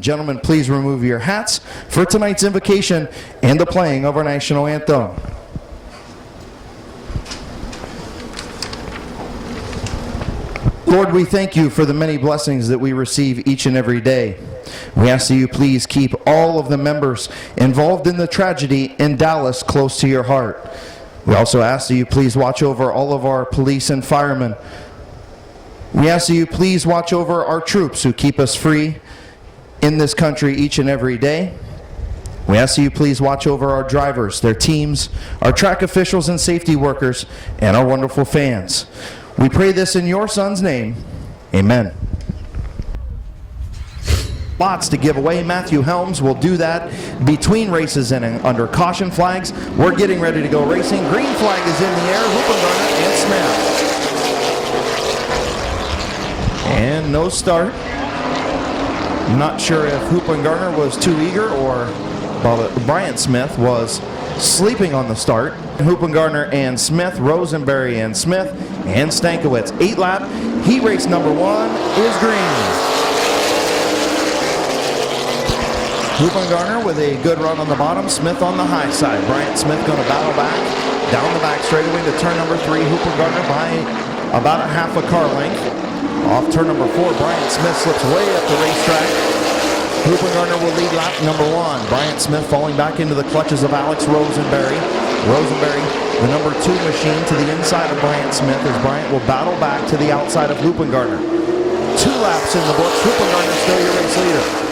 Gentlemen, please remove your hats for tonight's invocation and the playing of our national anthem. Lord, we thank you for the many blessings that we receive each and every day. We ask that you please keep all of the members involved in the tragedy in Dallas close to your heart. We also ask that you please watch over all of our police and firemen. We ask that you please watch over our troops who keep us free in this country each and every day. We ask that you please watch over our drivers, their teams, our track officials and safety workers, and our wonderful fans. We pray this in your Son's name. Amen. Lots to give away. Matthew Helms will do that between races and under caution flags. We're getting ready to go racing. Green flag is in the air. Hoopengarner and Smith. And no start. I'm not sure if Hoopengarner was too eager or Bryant Smith was sleeping on the start. Hoopengarner and Smith, Rosenberry and Smith, and Stankiewicz. 8 lap. Heat race number 1 is green. Hoopengarner with a good run on the bottom, Smith on the high side. Bryant Smith going to battle back, down the back straightaway to turn number 3. Hoopengarner by about a half a car length. Off turn number 4, Bryant Smith slips way up the racetrack. Hoopengarner will lead lap number 1. Bryant Smith falling back into the clutches of Alex Rosenberry. Rosenberry, the number 2 machine, to the inside of Bryant Smith as Bryant will battle back to the outside of Hoopengarner. 2 laps in the books. Hoopengarner still your race leader.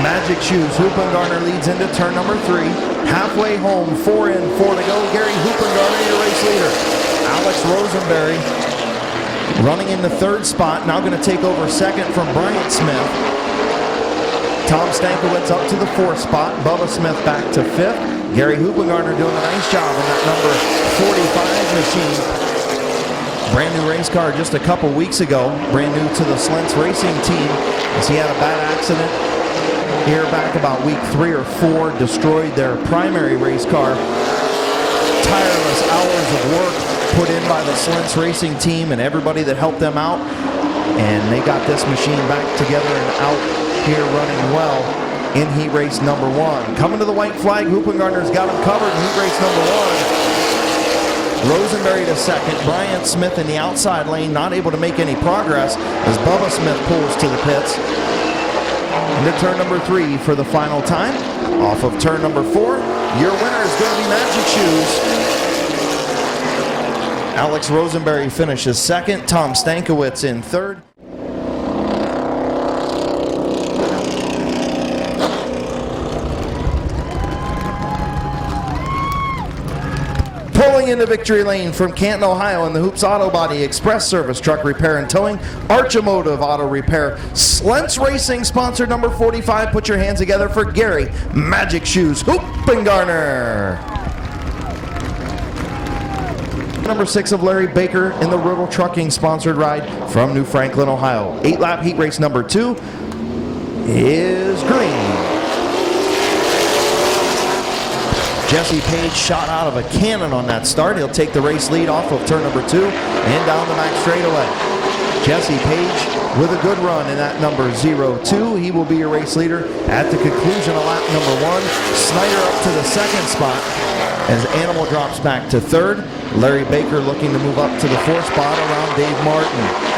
Magic Shoes. Hoopengarner leads into turn number 3. Halfway home, 4 in, 4 to go. Gary Hoopengarner, your race leader. Alex Rosenberry running in the 3rd spot. Now going to take over 2nd from Bryant Smith. Tom Stankiewicz up to the 4th spot. Bubba Smith back to 5th. Gary Hoopengarner doing a nice job in that number 45 machine. Brand new race car just a couple weeks ago. Brand new to the Slentz Racing team as he had a bad accident here back about week 3 or 4, destroyed their primary race car. Tireless hours of work put in by the Slentz Racing team and everybody that helped them out, and they got this machine back together and out here running well in heat race number 1. Coming to the white flag, Hoopengarner's got him covered in heat race number 1. Rosenberry to 2nd. Bryant Smith in the outside lane, not able to make any progress as Bubba Smith pulls to the pits. Into turn number 3 for the final time. Off of turn number 4, your winner is going to be Magic Shoes. Alex Rosenberry finishes 2nd. Tom Stankiewicz in 3rd. Pulling into victory lane from Canton, Ohio in the Hoops Auto Body Express Service Truck Repair and Towing, Archimotive Auto Repair, Slentz Racing, sponsor number 45. Put your hands together for Gary Magic Shoes Hoopengarner. Number 6 of Larry Baker in the Riddle Trucking sponsored ride from New Franklin, Ohio. 8 lap heat race number 2 is green. Jesse Page shot out of a cannon on that start. He'll take the race lead off of turn number 2 and down the back straightaway. Jesse Page with a good run in that number 02. He will be your race leader at the conclusion of lap number 1. Snyder up to the 2nd spot as Animal drops back to 3rd. Larry Baker looking to move up to the 4th spot around Dave Martin.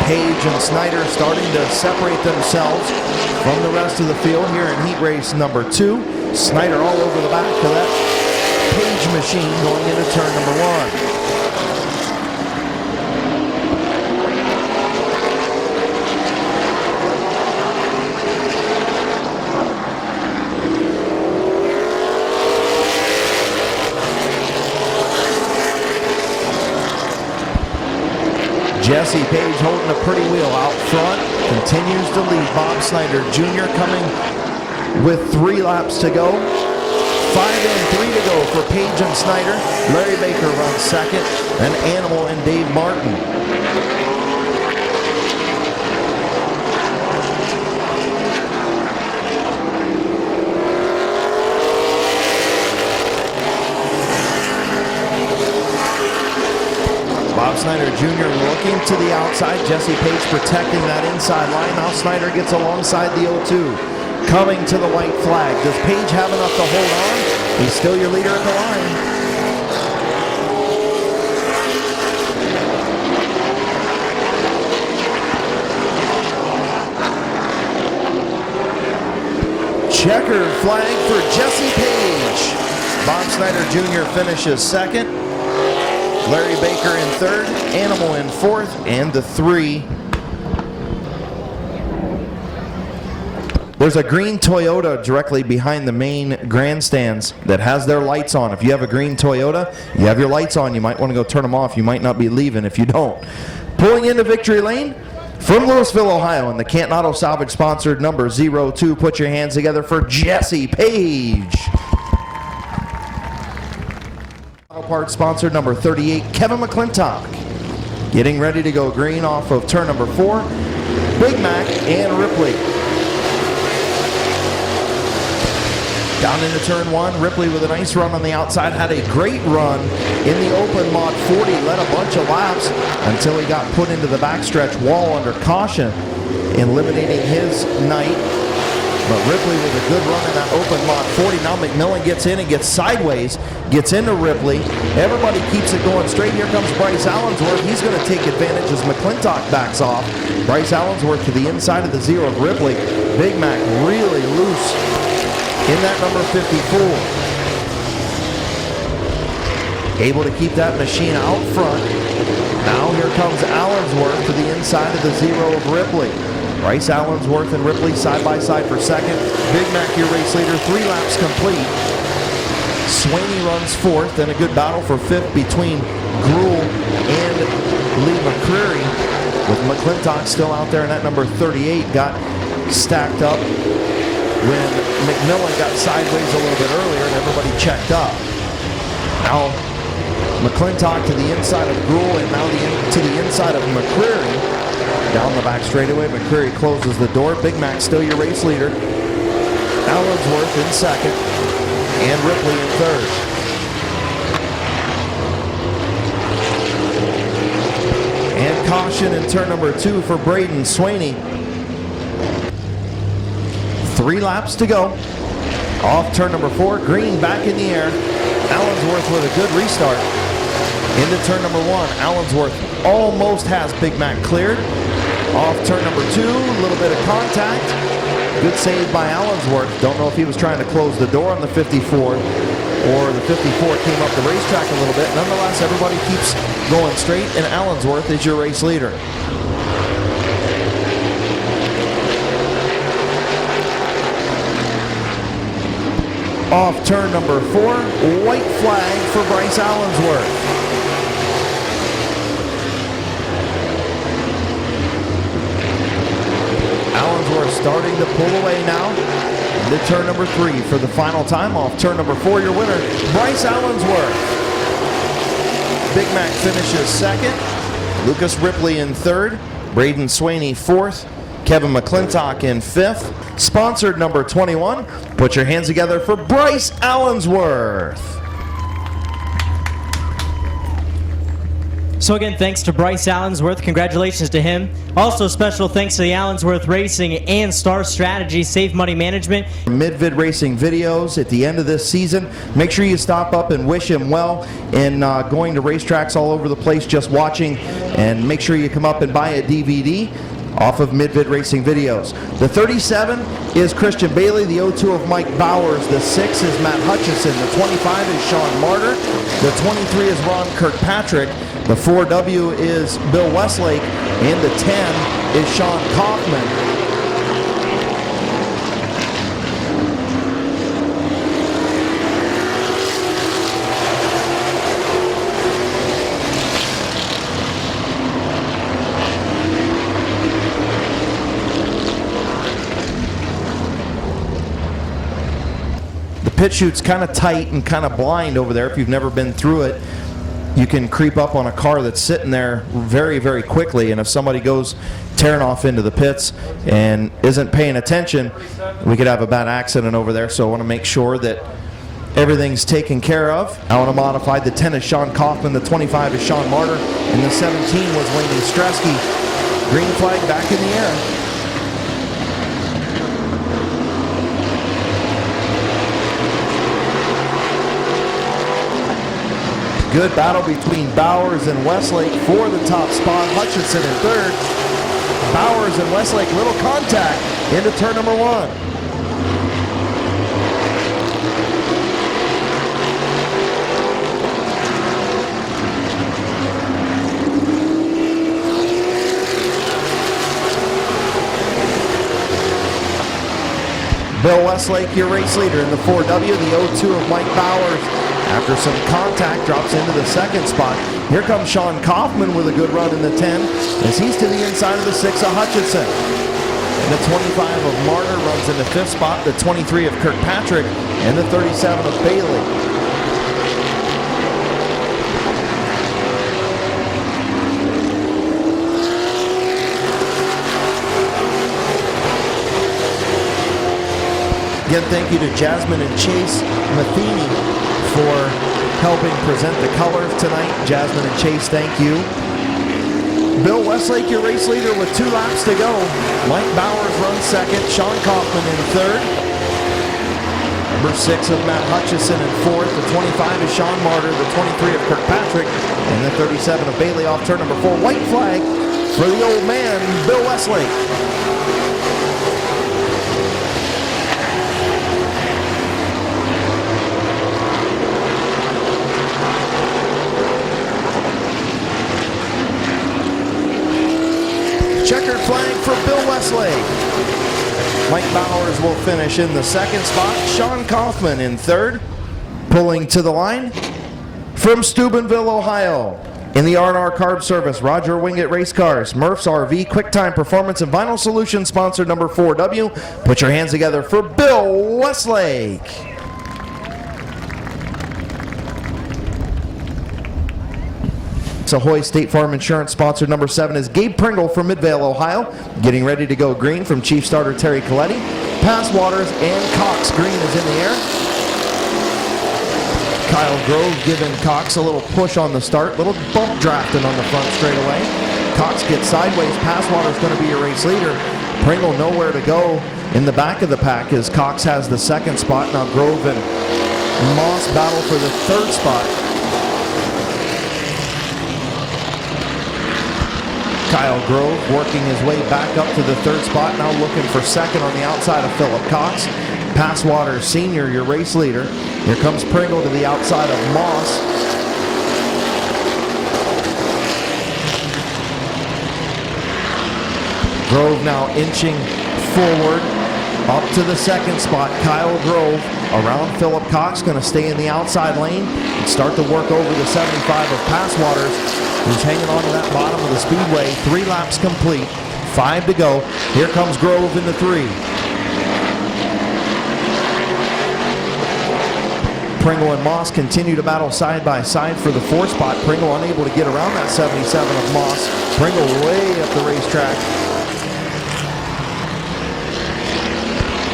Page and Snyder starting to separate themselves from the rest of the field here in heat race number 2. Snyder all over the back of that Page machine going into turn number 1. Jesse Jesse Page holding a pretty wheel out front. Continues to lead. Bob Snyder Jr. coming with 3 laps to go. 5 and 3 to go for Page and Snyder. Larry Baker runs second, and Animal and Dave Martin. Bob Snyder Jr. looking to the outside. Jesse Page protecting that inside line. Now Snyder gets alongside the 0-2. Coming to the white flag. Does Page have enough to hold on? He's still your leader at the line. Checkered flag for Jesse Page. Bob Snyder Jr. finishes second. Larry Baker in third, Animal in fourth, and the 3. There's a green Toyota directly behind the main grandstands that has their lights on. If you have a green Toyota, you have your lights on. You might want to go turn them off. You might not be leaving if you don't. Pulling into victory lane from Louisville, Ohio, in the Canton Auto Salvage sponsored number 02. Put your hands together for Jesse Page. Auto Parts sponsored number 38, Kevin McClintock. Getting ready to go green off of turn number 4, Big Mac and Ripley. Down into turn 1, Ripley with a nice run on the outside, had a great run in the open mod 40, led a bunch of laps until he got put into the backstretch wall under caution, eliminating his night. But Ripley with a good run in that open mod 40. Now McMillan gets in and gets sideways, gets into Ripley. Everybody keeps it going straight. Here comes Bryce Allensworth. He's going to take advantage as McClintock backs off. Bryce Allensworth to the inside of the 0 of Ripley. Big Mac really loose in that number 54. Able to keep that machine out front. Now here comes Allensworth to the inside of the 0 of Ripley. Bryce Allensworth and Ripley side by side for second. Big Mac your race leader, 3 laps complete. Swaney runs fourth, and a good battle for fifth between Gruhl and Lee McCreary, with McClintock still out there in that number 38. Got stacked up when McMillan got sideways a little bit earlier and everybody checked up. Now McClintock to the inside of Gruhl and now to the inside of McCreary. Down the back straightaway, McCreary closes the door. Big Mac still your race leader. Allensworth in second and Ripley in third. And caution in turn number 2 for Braden Swaney. 3 laps to go. Off turn number 4, green back in the air. Allensworth with a good restart. Into turn number 1, Allensworth almost has Big Mac cleared. Off turn number 2, a little bit of contact. Good save by Allensworth. Don't know if he was trying to close the door on the 54 or the 54 came up the racetrack a little bit. Nonetheless, everybody keeps going straight, and Allensworth is your race leader. Off turn number 4, white flag for Bryce Allensworth. Allensworth starting to pull away now into turn number 3 for the final time. Off turn number 4, your winner, Bryce Allensworth. Big Mac finishes second. Lucas Ripley in third. Braden Swaney fourth. Kevin McClintock in fifth. Sponsored number 21. Put your hands together for Bryce Allensworth. So again, thanks to Bryce Allensworth. Congratulations to him. Also, special thanks to the Allensworth Racing and Star Strategy Safe Money Management. Mid-Vid Racing videos at the end of this season. Make sure you stop up and wish him well in going to racetracks all over the place, just watching. And make sure you come up and buy a DVD off of Mid-Vid Racing videos. The 37 is Christian Bailey, the 02 of Mike Bowers, the 6 is Matt Hutchison, the 25 is Sean Martyr, the 23 is Ron Kirkpatrick, the 4W is Bill Westlake, and the 10 is Sean Kaufman. pit chute's kind of tight and kind of blind over there. If you've never been through it, you can creep up on a car that's sitting there very, very quickly, and if somebody goes tearing off into the pits and isn't paying attention, we could have a bad accident over there. So I want to make sure that everything's taken care of. I want to modify. The 10 is Sean Kaufman, the 25 is Sean Martyr, and the 17 was Laney Stresky. Green flag back in the air. Good battle between Bowers and Westlake for the top spot. Hutchinson in third. Bowers and Westlake, little contact into turn number 1. Bill Westlake, your race leader in the 4W. The 0-2 of Mike Bowers, after some contact, drops into the second spot. Here comes Sean Kaufman with a good run in the 10 as he's to the inside of the 6 of Hutchinson. And the 25 of Martyr runs in the 5th spot, the 23 of Kirkpatrick, and the 37 of Bailey. Again, thank you to Jasmine and Chase Matheny for helping present the colors tonight. Jasmine and Chase, thank you. Bill Westlake, your race leader with 2 laps to go. Mike Bowers runs second. Sean Kaufman in third. Number 6 of Matt Hutchison in fourth. The 25 is Sean Martyr. The 23 of Kirkpatrick. And the 37 of Bailey off turn number 4. White flag for the old man, Bill Westlake. Checkered flag for Bill Westlake. Mike Bowers will finish in the second spot. Sean Kaufman in third. Pulling to the line from Steubenville, Ohio. In the R&R Carb Service, Roger Wingate Race Cars, Murph's RV, QuickTime Performance, and Vinyl Solutions sponsor number 4W. Put your hands together for Bill Westlake. Ahoy State Farm Insurance sponsor number 7 is Gabe Pringle from Midvale, Ohio. Getting ready to go green from Chief Starter Terry Coletti. Pass Waters and Cox. Green is in the air. Kyle Grove giving Cox a little push on the start. Little bump drafting on the front straightaway. Cox gets sideways. Pass Waters going to be your race leader. Pringle nowhere to go in the back of the pack as Cox has the second spot. Now Grove and Moss battle for the third spot. Kyle Grove working his way back up to the third spot, now looking for second on the outside of Philip Cox. Passwater Sr., your race leader. Here comes Pringle to the outside of Moss. Grove now inching forward up to the second spot. Kyle Grove around Philip Cox, going to stay in the outside lane and start to work over the 75 of Passwaters, who's hanging on to that bottom of the speedway. 3 laps complete, 5 to go. Here comes Grove in the 3. Pringle and Moss continue to battle side by side for the 4th spot. Pringle unable to get around that 77 of Moss. Pringle way up the racetrack.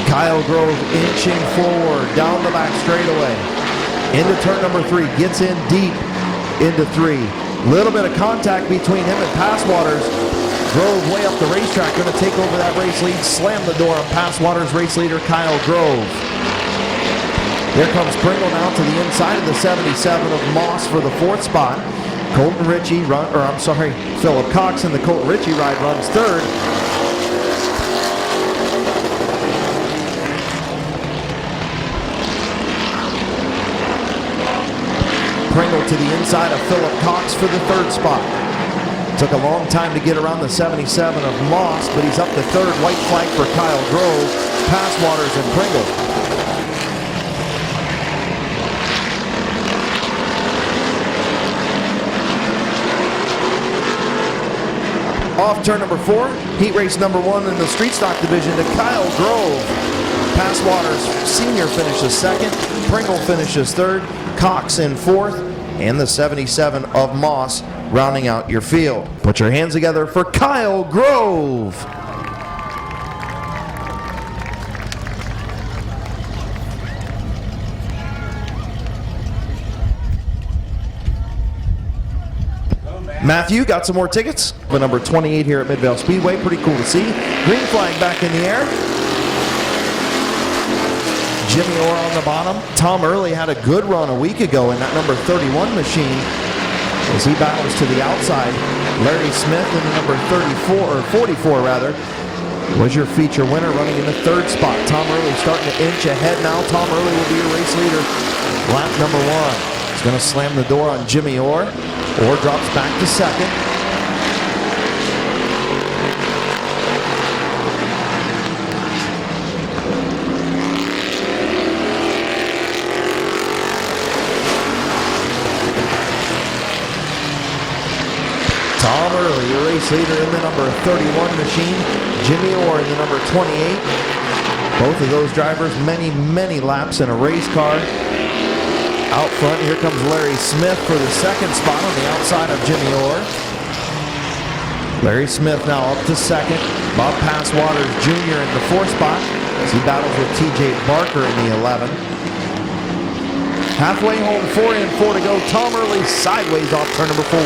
Kyle Grove inching forward down the back straightaway. Into turn number 3, gets in deep into 3. Little bit of contact between him and Passwaters. Grove way up the racetrack, going to take over that race lead. Slam the door on Passwaters race leader Kyle Grove. Here comes Pringle now to the inside of the 77 of Moss for the 4th spot. Colton Ritchie Philip Cox in the Colton Ritchie ride runs 3rd. Pringle to the inside of Philip Cox for the 3rd spot. Took a long time to get around the 77 of Moss, but he's up to 3rd. White flag for Kyle Grove, Passwaters, and Pringle. Off turn number 4, heat race number 1 in the street stock division to Kyle Grove. Passwater's Senior finishes second. Pringle finishes third. Cox in fourth. And the 77 of Moss rounding out your field. Put your hands together for Kyle Grove. Matthew got some more tickets. The number 28 here at Midvale Speedway. Pretty cool to see. Green flag back in the air. Jimmy Orr on the bottom. Tom Early had a good run a week ago in that number 31 machine as he battles to the outside. Larry Smith in the number 34, or 44 rather, was your feature winner running in the third spot. Tom Early starting to inch ahead now. Tom Early will be your race leader. Lap number 1. He's going to slam the door on Jimmy Orr. Orr drops back to second. Tom Early, your race leader in the number 31 machine. Jimmy Orr in the number 28. Both of those drivers, many laps in a race car. Out front, here comes Larry Smith for the second spot on the outside of Jimmy Orr. Larry Smith now up to second. Bob Passwaters Jr. in the fourth spot as he battles with TJ Barker in the 11. Halfway home, 4 in, 4 to go. Tom Early sideways off turn number 4.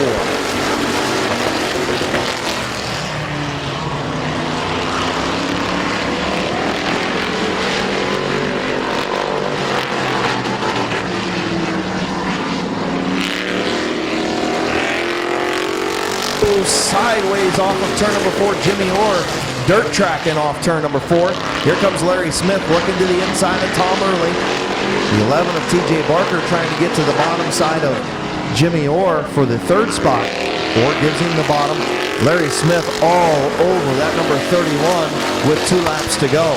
Sideways off of turn number 4, Jimmy Orr dirt tracking off turn number 4. Here comes Larry Smith looking to the inside of Tom Early. The 11 of TJ Barker trying to get to the bottom side of Jimmy Orr for the third spot. Orr gives him the bottom. Larry Smith all over that number 31 with 2 laps to go.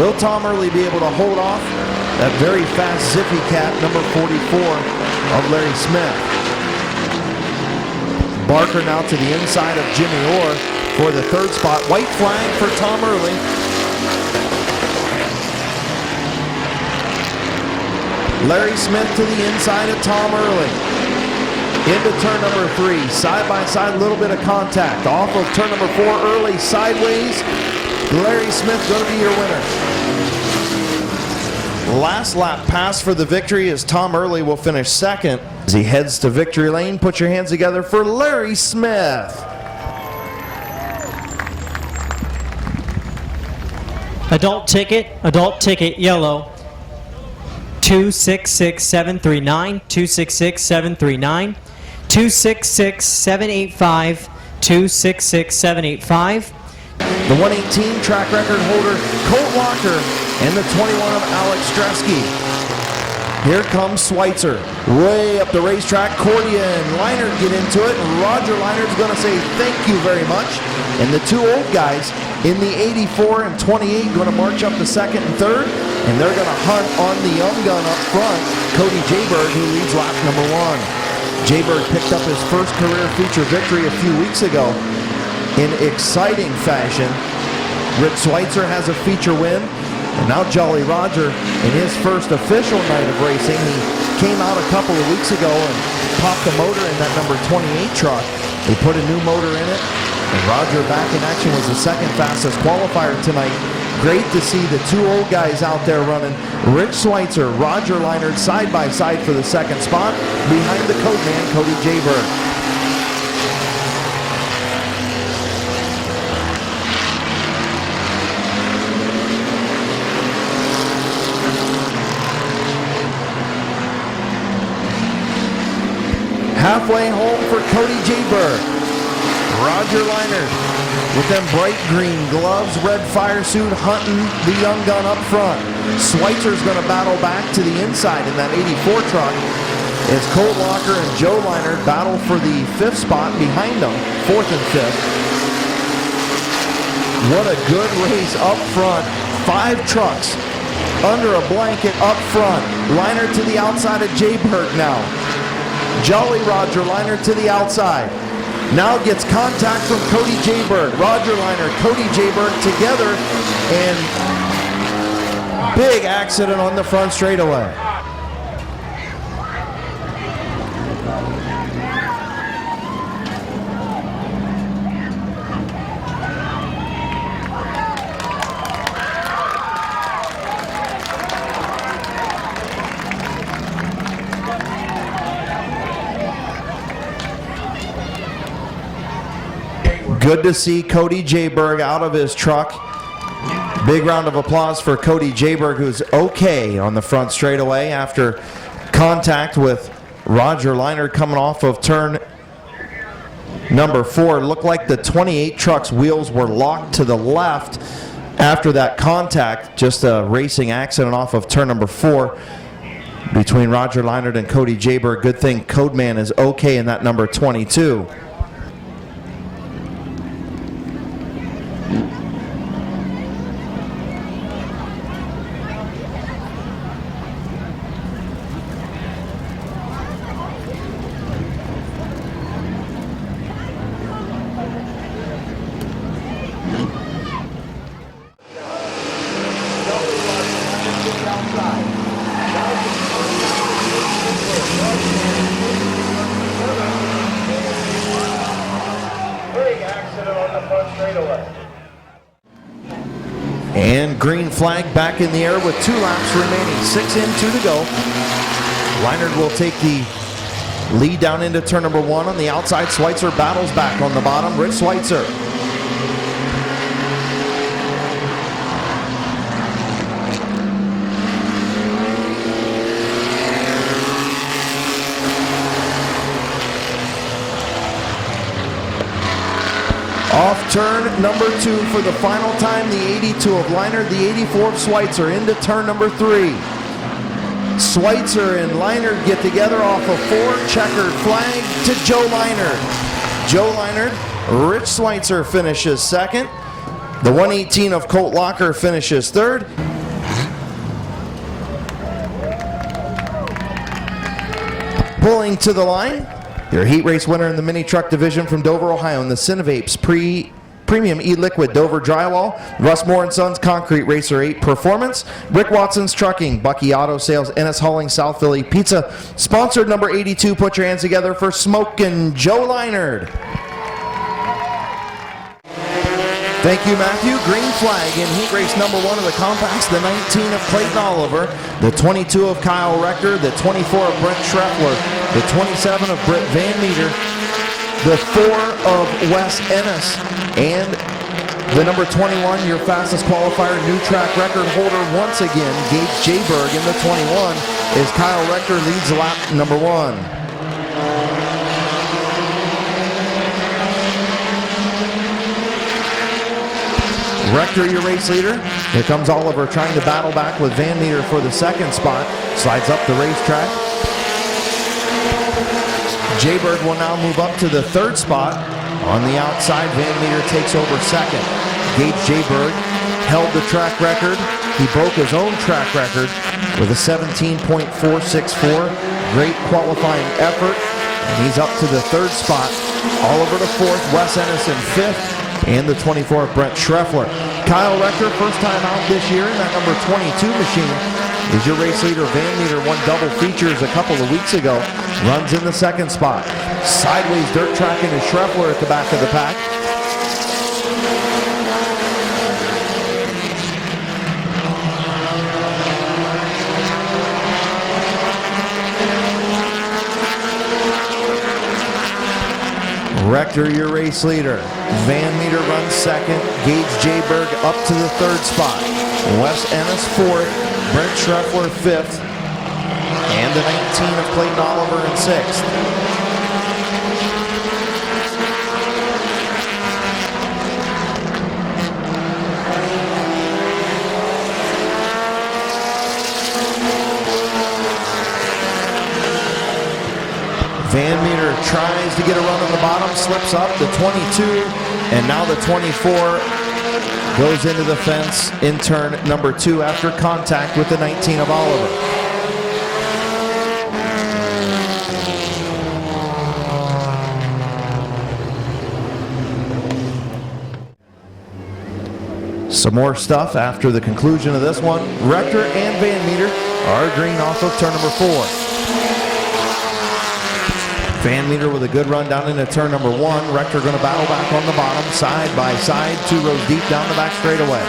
Will Tom Early be able to hold off that very fast Zippy Cat number 44 of Larry Smith? Barker now to the inside of Jimmy Orr for the third spot. White flag for Tom Early. Larry Smith to the inside of Tom Early. Into turn number 3. Side by side, a little bit of contact. Off of turn number 4, Early sideways. Larry Smith going to be your winner. Last lap pass for the victory as Tom Early will finish second. As he heads to victory lane, put your hands together for Larry Smith. Adult ticket, yellow. 266739, 266739, 266785, 266785. The 118 track record holder, Colt Walker, and the 21 of Alex Stresky. Here comes Schweitzer, way up the racetrack. Cordia and Leinert get into it, and Roger Leinert's going to say thank you very much. And the 2 old guys in the 84 and 28 going to march up to second and third, and they're going to hunt on the young gun up front, Cody Jayberg, who leads lap number 1. Jayberg picked up his first career feature victory a few weeks ago in exciting fashion. Rick Schweitzer has a feature win. And now Jolly Roger, in his first official night of racing, he came out a couple of weeks ago and popped the motor in that number 28 truck. They put a new motor in it, and Roger back in action was the second fastest qualifier tonight. Great to see the 2 old guys out there running. Rick Schweitzer, Roger Leinert side by side for the second spot, behind the code man, Cody Jayberg. Halfway home for Cody Jayberg. Roger Leinert with them bright green gloves, red fire suit, hunting the young gun up front. Schweitzer's going to battle back to the inside in that 84 truck as Colt Walker and Joe Leinert battle for the 5th spot behind them, 4th and 5th. What a good race up front. 5 trucks under a blanket up front. Leinert to the outside of Jayberg now. Jolly Roger Leinert to the outside. Now gets contact from Cody Jayberg. Roger Leinert, Cody Jayberg together, and Big accident on the front straightaway. Good to see Cody Jayberg out of his truck. Big round of applause for Cody Jayberg, who's okay on the front straightaway after contact with Roger Leinert coming off of turn number 4. Looked like the 28 truck's wheels were locked to the left after that contact. Just a racing accident off of turn number 4 between Roger Leinert and Cody Jayberg. Good thing Codeman is okay in that number 22. And green flag back in the air with 2 laps remaining. 6 in, 2 to go. Leinert will take the lead down into turn number 1 on the outside. Schweitzer battles back on the bottom. Rich Schweitzer. Off turn number 2 for the final time, the 82 of Leinert, the 84 of Schweitzer into turn number 3. Schweitzer and Leinert get together off a 4, checkered flag to Joe Leinert. Joe Leinert, Rich Schweitzer finishes second. The 118 of Colt Locker finishes third. Pulling to the line, your heat race winner in the mini truck division from Dover, Ohio, in the Cinevapes Premium E-Liquid Dover Drywall, Russ Moore & Sons Concrete Racer 8 Performance, Rick Watson's Trucking, Bucky Auto Sales, Ennis Hauling, South Philly Pizza. Sponsored number 82, put your hands together for Smokin' Joe Leinert. Thank you, Matthew. Green flag in heat race number 1 of the compacts, the 19 of Clayton Oliver, the 22 of Kyle Rector, the 24 of Brent Schreffler, the 27 of Britt Van Meter, the 4 of Wes Ennis, and the number 21, your fastest qualifier, new track record holder once again, Gage Jayberg in the 21, is Kyle Rector, leads lap number 1. Rector, your race leader. Here comes Oliver trying to battle back with Van Meter for the second spot. Slides up the racetrack. Jayberg will now move up to the third spot. On the outside, Van Meter takes over second. Gage Jayberg held the track record. He broke his own track record with a 17.464. Great qualifying effort. And he's up to the third spot. Oliver to fourth, Wes Ennis in fifth, and the 24 of Brent Schreffler. Kyle Rector, first time out this year in that number 22 machine, is your race leader. Van Meter won double features a couple of weeks ago. Runs in the second spot. Sideways dirt track into Schreffler at the back of the pack. Rector, your race leader. Van Meter runs second. Gage Jayberg up to the third spot. Wes Ennis fourth. Brent Schreffler fifth. And the 19 of Clayton Oliver in sixth. Van Meter tries to get a run on the bottom, slips up the 22, and now the 24 goes into the fence in turn number 2 after contact with the 19 of Oliver. Some more stuff after the conclusion of this one. Rector and Van Meter are green off of turn number 4. Van Meter with a good run down into turn number 1. Rector going to battle back on the bottom, side by side, 2 rows deep down the back straightaway.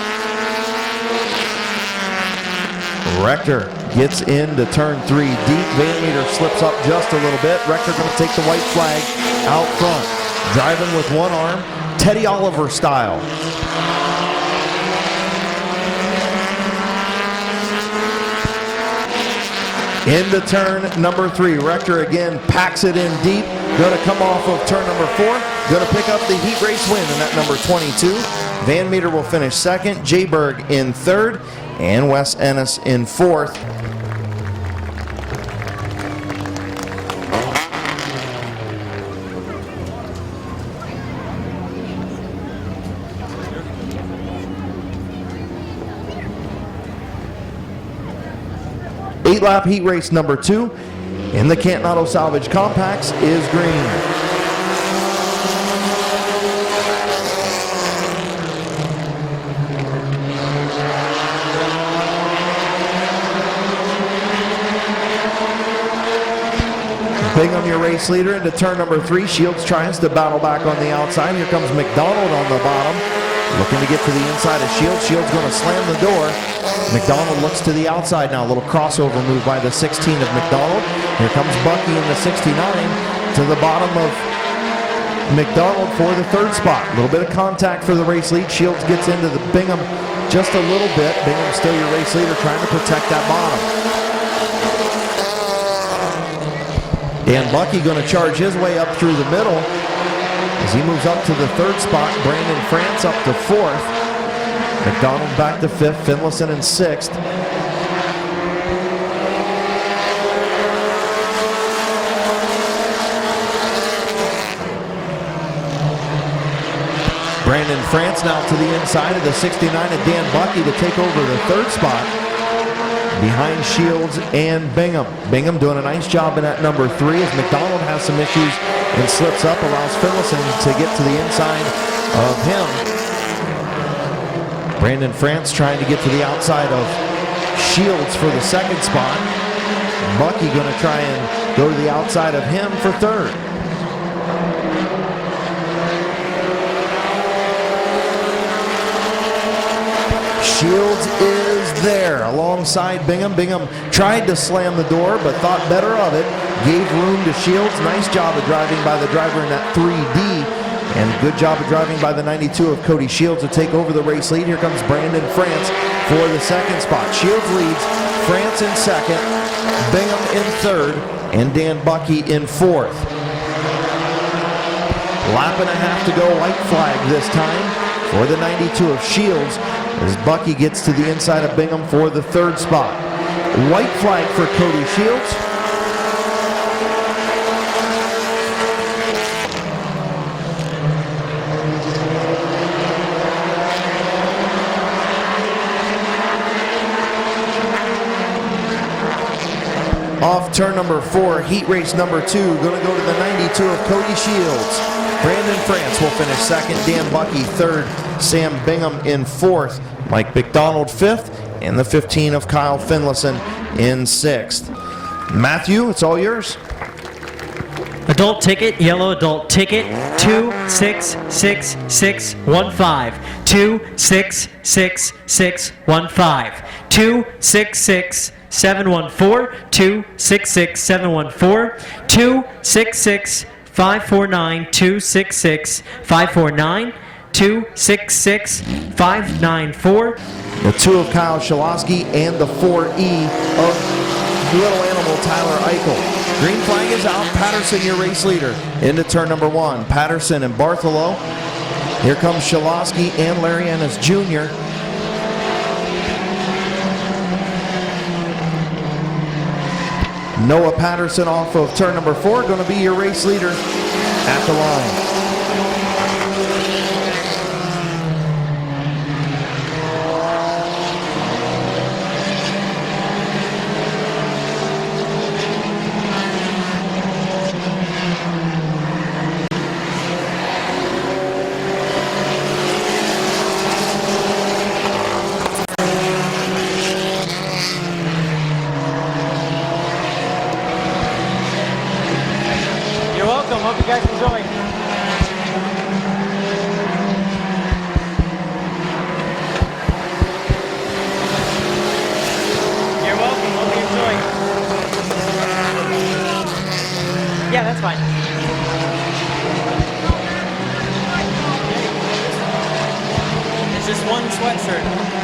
Rector gets into turn 3 deep. Van Meter slips up just a little bit. Rector going to take the white flag out front. Driving with one arm, Teddy Oliver style. Into turn number 3. Rector again packs it in deep. Going to come off of turn number 4. Going to pick up the heat race win in that number 22. Van Meter will finish second. Jay Berg in third. And Wes Ennis in fourth. Eight-lap heat race number 2 in the Canton Auto Salvage Compacts is green. Bingham, your race leader, into turn number 3. Shields tries to battle back on the outside. Here comes McDonald on the bottom, looking to get to the inside of Shields. Shields going to slam the door. McDonald looks to the outside now. A little crossover move by the 16 of McDonald. Here comes Bucky in the 69 to the bottom of McDonald for the third spot. A little bit of contact for the race lead. Shields gets into the Bingham just a little bit. Bingham still your race leader, trying to protect that bottom. Dan Bucky going to charge his way up through the middle as he moves up to the third spot. Brandon France up to fourth. McDonald back to fifth. Finlayson in sixth. Brandon France now to the inside of the 69 of Dan Bucky to take over the third spot behind Shields and Bingham. Bingham doing a nice job in that number 3 as McDonald has some issues and slips up, allows Finlayson to get to the inside of him. Brandon France trying to get to the outside of Shields for the second spot. Bucky going to try and go to the outside of him for third. Shields is there alongside Bingham. Bingham tried to slam the door but thought better of it. Gave room to Shields. Nice job of driving by the driver in that 3D. And good job of driving by the 92 of Cody Shields to take over the race lead. Here comes Brandon France for the second spot. Shields leads, France in second, Bingham in third, and Dan Bucky in fourth. Lap and a half to go, white flag this time for the 92 of Shields as Bucky gets to the inside of Bingham for the third spot. White flag for Cody Shields. Off turn number 4, heat race number 2, going to go to the 92 of Cody Shields. Brandon France will finish second, Dan Bucky third, Sam Bingham in fourth, Mike McDonald fifth, and the 15 of Kyle Finlayson in sixth. Matthew, it's all yours. Adult ticket, yellow adult ticket, 266615. 266615. 266714. 266714. 266549. 266549. 266594. The 2 of Kyle Shalosky and the 4E of Little Animal Tyler Eichel. Green flag is out. Patterson, your race leader, into turn number 1. Patterson and Bartholow. Here comes Shalosky and Larry Ennis Jr. Noah Patterson off of turn number 4, going to be your race leader at the line. one sweatshirt.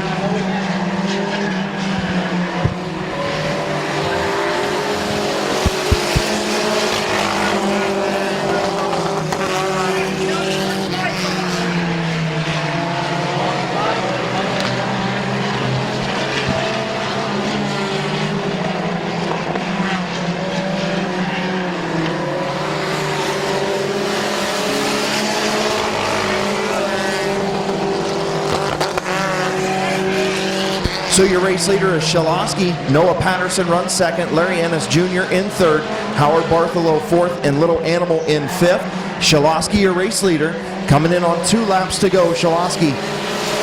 So your race leader is Shalosky. Noah Patterson runs second. Larry Ennis Jr. in third. Howard Bartholow fourth, and Little Animal in fifth. Shalosky, your race leader, coming in on 2 laps to go. Shalosky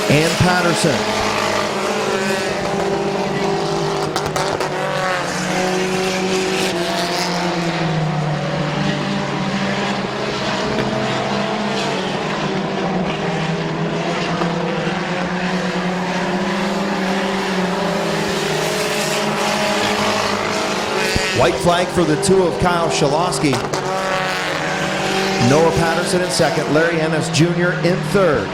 and Patterson. White flag for the 2 of Kyle Shalosky. Noah Patterson in second. Larry Ennis Jr. in third.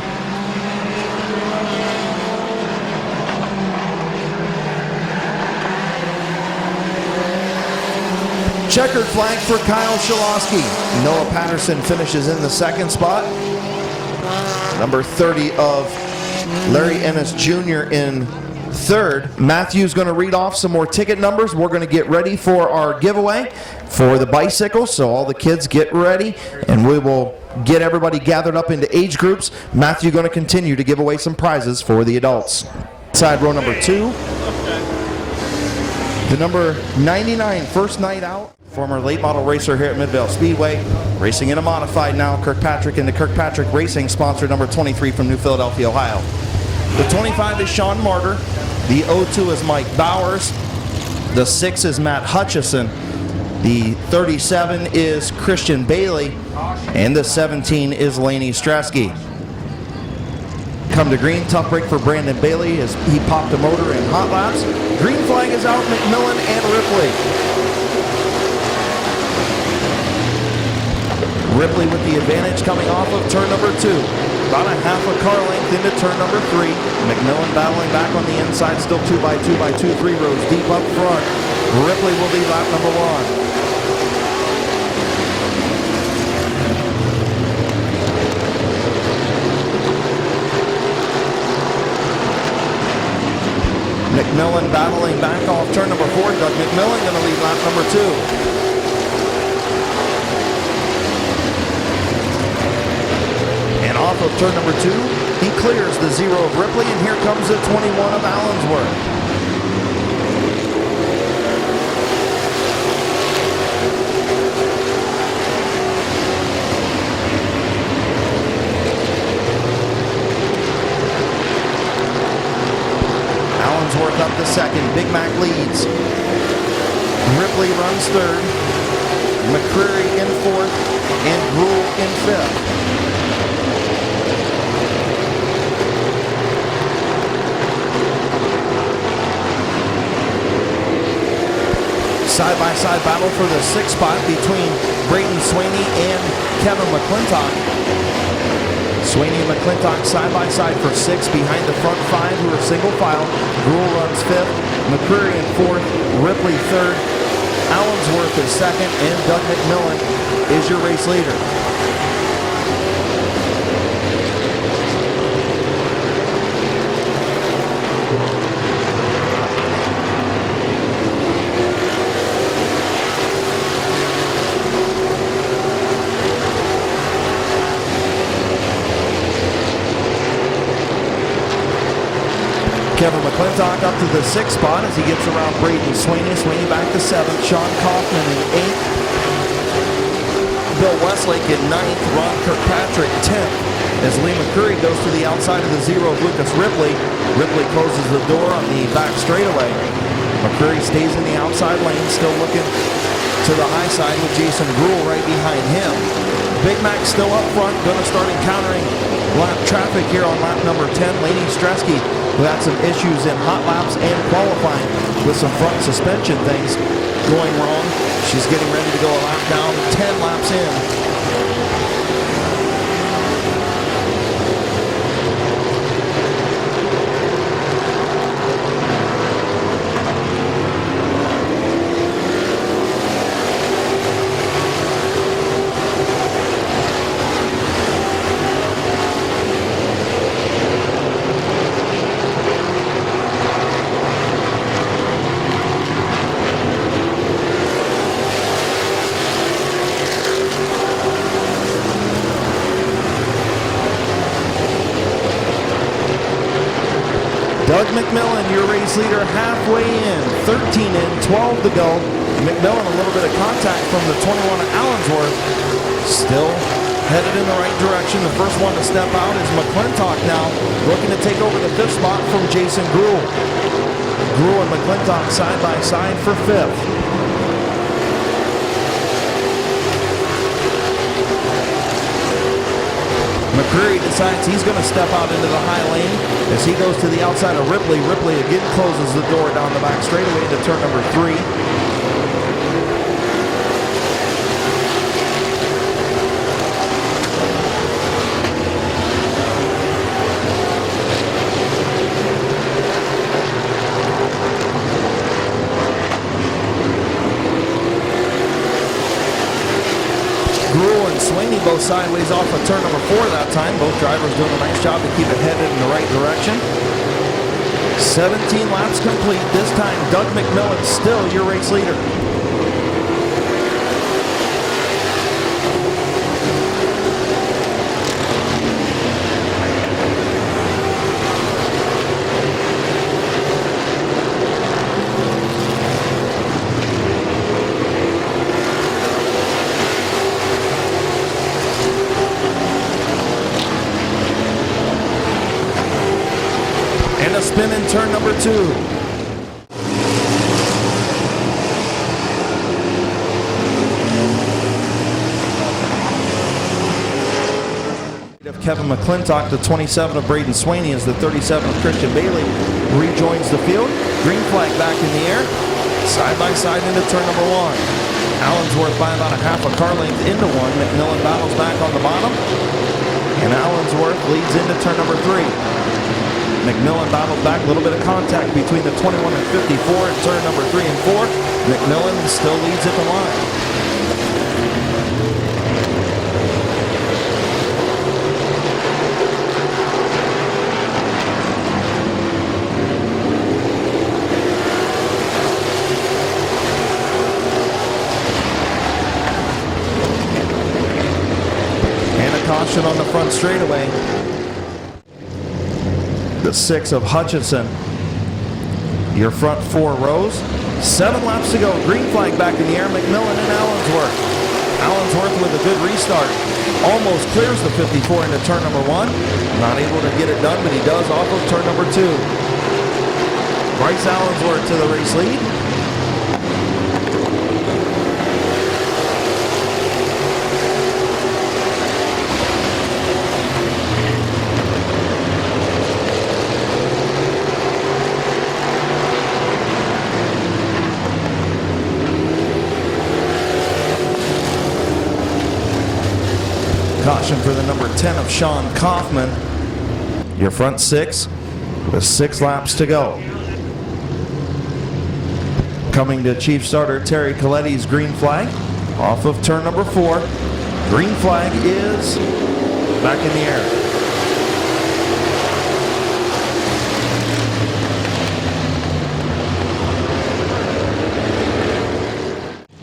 Checkered flag for Kyle Shalosky. Noah Patterson finishes in the second spot. Number 30 of Larry Ennis Jr. in third. Matthew's going to read off some more ticket numbers. We're going to get ready for our giveaway for the bicycles, so all the kids get ready, and we will get everybody gathered up into age groups. Matthew going to continue to give away some prizes for the adults. Side row number 2. The number 99, first night out. Former late model racer here at Midvale Speedway. Racing in a modified now. Kirkpatrick into Kirkpatrick Racing, sponsor number 23 from New Philadelphia, Ohio. The 25 is Sean Martyr. The 02 is Mike Bowers. The 6 is Matt Hutchison. The 37 is Christian Bailey. And the 17 is Laney Stresky. Come to green, tough break for Brandon Bailey as he popped a motor in hot laps. Green flag is out, McMillan and Ripley. Ripley with the advantage coming off of turn number 2. About a half a car length into turn number 3. McMillan battling back on the inside, still 2x2x2, 3 rows deep up front. Ripley will be lap number 1. McMillan battling back off turn number 4. Doug McMillan going to lead lap number 2. And off of turn number 2, he clears the 0 of Ripley, and here comes the 21 of Allensworth. Allensworth up to second. Big Mac leads. Ripley runs third. McCreary in fourth, and Gruhl in fifth. Side-by-side battle for the 6th spot between Brayton Swaney and Kevin McClintock. Swaney and McClintock side-by-side for 6 behind the front 5 who are single file. Gruhl runs 5th, McCreary in 4th, Ripley 3rd, Allensworth is 2nd, and Doug McMillan is your race leader. Kevin McClintock up to the 6th spot as he gets around Brayton Swaney. Swaney back to 7th. Sean Kaufman in 8th. Bill Westlake in 9th. Ron Kirkpatrick 10th. As Lee McCurry goes to the outside of the 0 of Lucas Ripley. Ripley closes the door on the back straightaway. McCurry stays in the outside lane, still looking to the high side with Jason Gruhl right behind him. Big Mac still up front, going to start encountering lap traffic here on lap number 10. Laney Stresky, who had some issues in hot laps and qualifying with some front suspension things going wrong. She's getting ready to go a lap down, 10 laps in. McMillan, your race leader, halfway in. 13 in, 12 to go. McMillan, a little bit of contact from the 21 of Allensworth. Still headed in the right direction. The first one to step out is McClintock now, looking to take over the 5th spot from Jason Gruhl. Gruhl and McClintock side by side for 5th. McCreary decides he's going to step out into the high lane as he goes to the outside of Ripley. Ripley again closes the door down the back straightaway into turn number 3. Gruhl and Sweeney both sideways off of turn number 4 that time. Both drivers doing a nice job to keep it headed in the right direction. 17 laps complete. This time, Doug McMillan still your race leader. And a spin in turn number 2. Of Kevin McClintock, the 27 of Braden Sweeney, as the 37 of Christian Bailey rejoins the field. Green flag back in the air. Side by side into turn number 1. Allensworth by about a half a car length into 1. McMillan battles back on the bottom. And Allensworth leads into turn number 3. McMillan battles back, a little bit of contact between the 21 and 54 in turn number 3 and 4. McMillan still leads at the line. And a caution on the front straightaway. The 6 of Hutchison, your front 4 rows. 7 laps to go. Green flag back in the air. McMillan and Allensworth. Allensworth with a good restart. Almost clears the 54 into turn number 1. Not able to get it done, but he does off of turn number 2. Bryce Allensworth to the race lead. Caution for the number 10 of Sean Kaufman. Your front 6 with 6 laps to go. Coming to chief starter Terry Coletti's green flag off of turn number 4. Green flag is back in the air.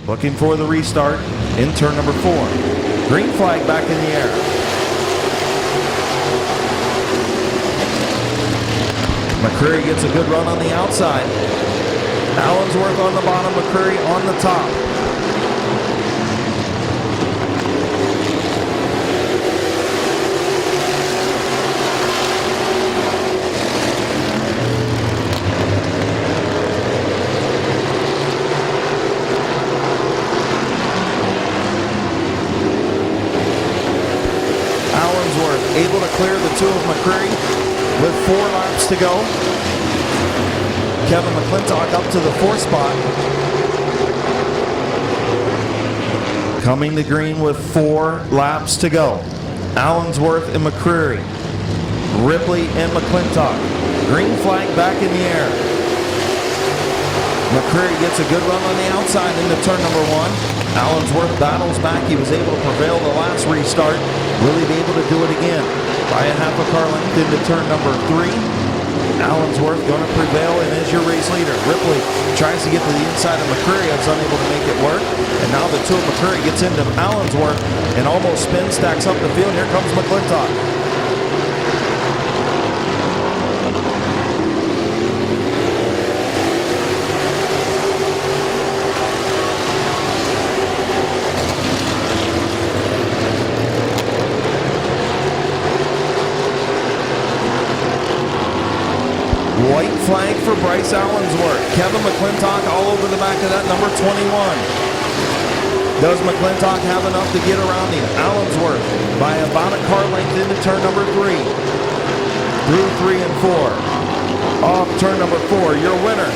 Looking for the restart in turn number 4. Green flag back in the air. McCreary gets a good run on the outside. Allensworth on the bottom, McCreary on the top. Able to clear the 2 of McCreary with 4 laps to go. Kevin McClintock up to the 4th spot. Coming to green with 4 laps to go. Allensworth and McCreary. Ripley and McClintock. Green flag back in the air. McCreary gets a good run on the outside into turn number 1. Allensworth battles back. He was able to prevail the last restart. Will he be able to do it again? By a half a car length into turn number 3. Allensworth going to prevail and is your race leader. Ripley tries to get to the inside of McCreary. Is unable to make it work. And now the 2 of McCreary gets into Allensworth and almost spins, stacks up the field. Here comes McClintock. White flag for Bryce Allensworth. Kevin McClintock all over the back of that number 21. Does McClintock have enough to get around him? Allensworth by about a car length into turn number 3. Through 3 and 4. Off turn number 4. Your winner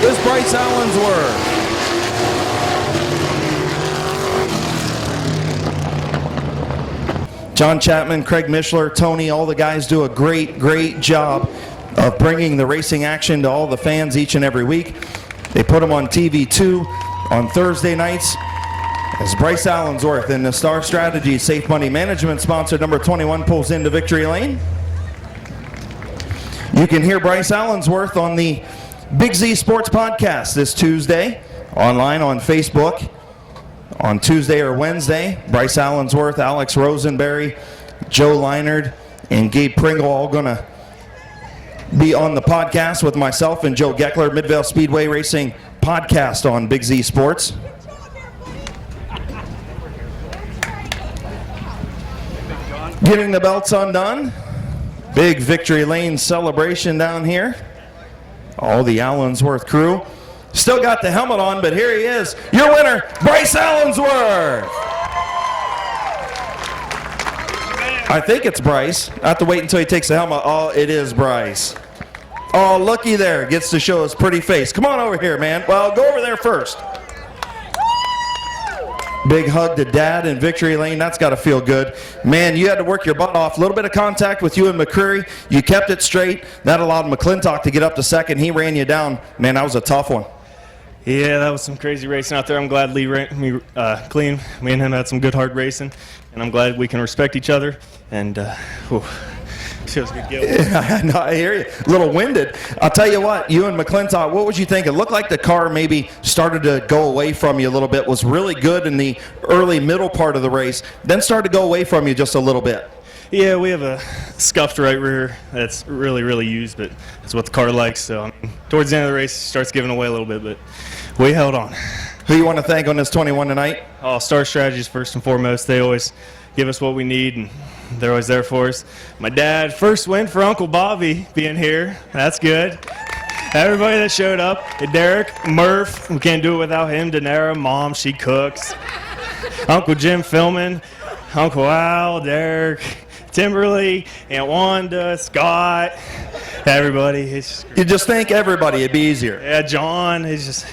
is Bryce Allensworth. John Chapman, Craig Mishler, Tony, all the guys do a great job of bringing the racing action to all the fans each and every week. They put them on TV too on Thursday nights as Bryce Allensworth in the Star Strategy Safe Money Management sponsor number 21 pulls into victory lane. You can hear Bryce Allensworth on the Big Z Sports Podcast this Tuesday, online on Facebook. On Tuesday or Wednesday, Bryce Allensworth, Alex Rosenberry, Joe Leinard, and Gabe Pringle all going to be on the podcast with myself and Joe Geckler, Midvale Speedway Racing podcast on Big Z Sports. Getting the belts undone. Big victory lane celebration down here. All the Allensworth crew. Still got the helmet on, but here he is. Your winner, Bryce Allensworth. I think it's Bryce. I have to wait until he takes the helmet. Oh, it is Bryce. Oh, looky there. Gets to show his pretty face. Come on over here, man. Well, go over there first. Big hug to Dad in victory lane. That's got to feel good. Man, you had to work your butt off. A little bit of contact with you and McCreary. You kept it straight. That allowed McClintock to get up to second. He ran you down. Man, that was a tough one. Yeah, that was some crazy racing out there. I'm glad Lee ran me clean. Me and him had some good hard racing, and I'm glad we can respect each other. And feels good. Yeah, no, I hear you. A little winded. I'll tell you what, you and McClintock, what was you think? It looked like the car maybe started to go away from you a little bit. Was really good in the early middle part of the race, then started to go away from you just a little bit. Yeah, we have a scuffed right rear that's really used, but that's what the car likes. So I mean, towards the end of the race, it starts giving away a little bit, but we held on. Who you want to thank on this 21 tonight? Oh, Star Strategies first and foremost. They always give us what we need, and they're always there for us. My dad, first win for Uncle Bobby being here. That's good. Everybody that showed up. Derek, Murph, we can't do it without him. Danera, Mom, she cooks. Uncle Jim filming. Uncle Al, Derek, Timberly, Aunt Wanda, Scott, everybody. You just thank everybody. It'd be easier. Yeah, John. It's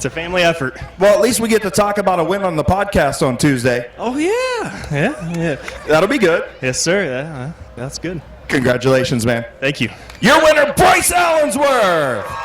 a family effort. Well, at least we get to talk about a win on the podcast on Tuesday. Oh, yeah. That'll be good. Yes, sir. That's good. Congratulations, man. Thank you. Your winner, Bryce Allensworth.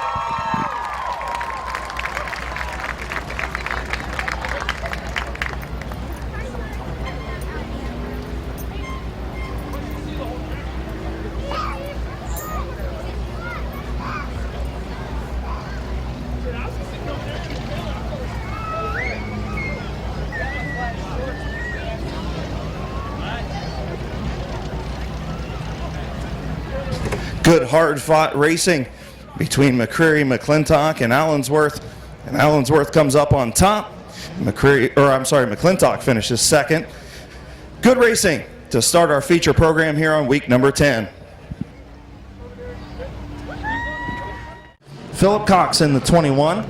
Good hard-fought racing between McCreary, McClintock, and Allensworth. And Allensworth comes up on top. McClintock finishes second. Good racing to start our feature program here on week number 10. Philip Cox in the 21.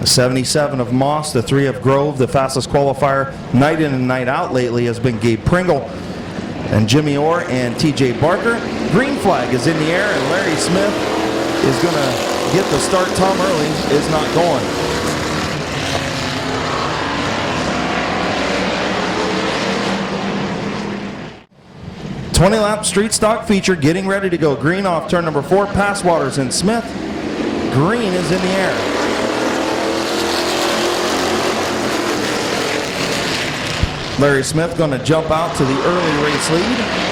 The 77 of Moss, the 3 of Grove. The fastest qualifier night in and night out lately has been Gabe Pringle and Jimmy Orr and TJ Barker. Green flag is in the air, and Larry Smith is going to get the start. Tom Early is not going. "20-lap street stock feature getting ready to go. Green off turn number 4. Passwaters and Smith. Green is in the air. Larry Smith going to jump out to the early race lead.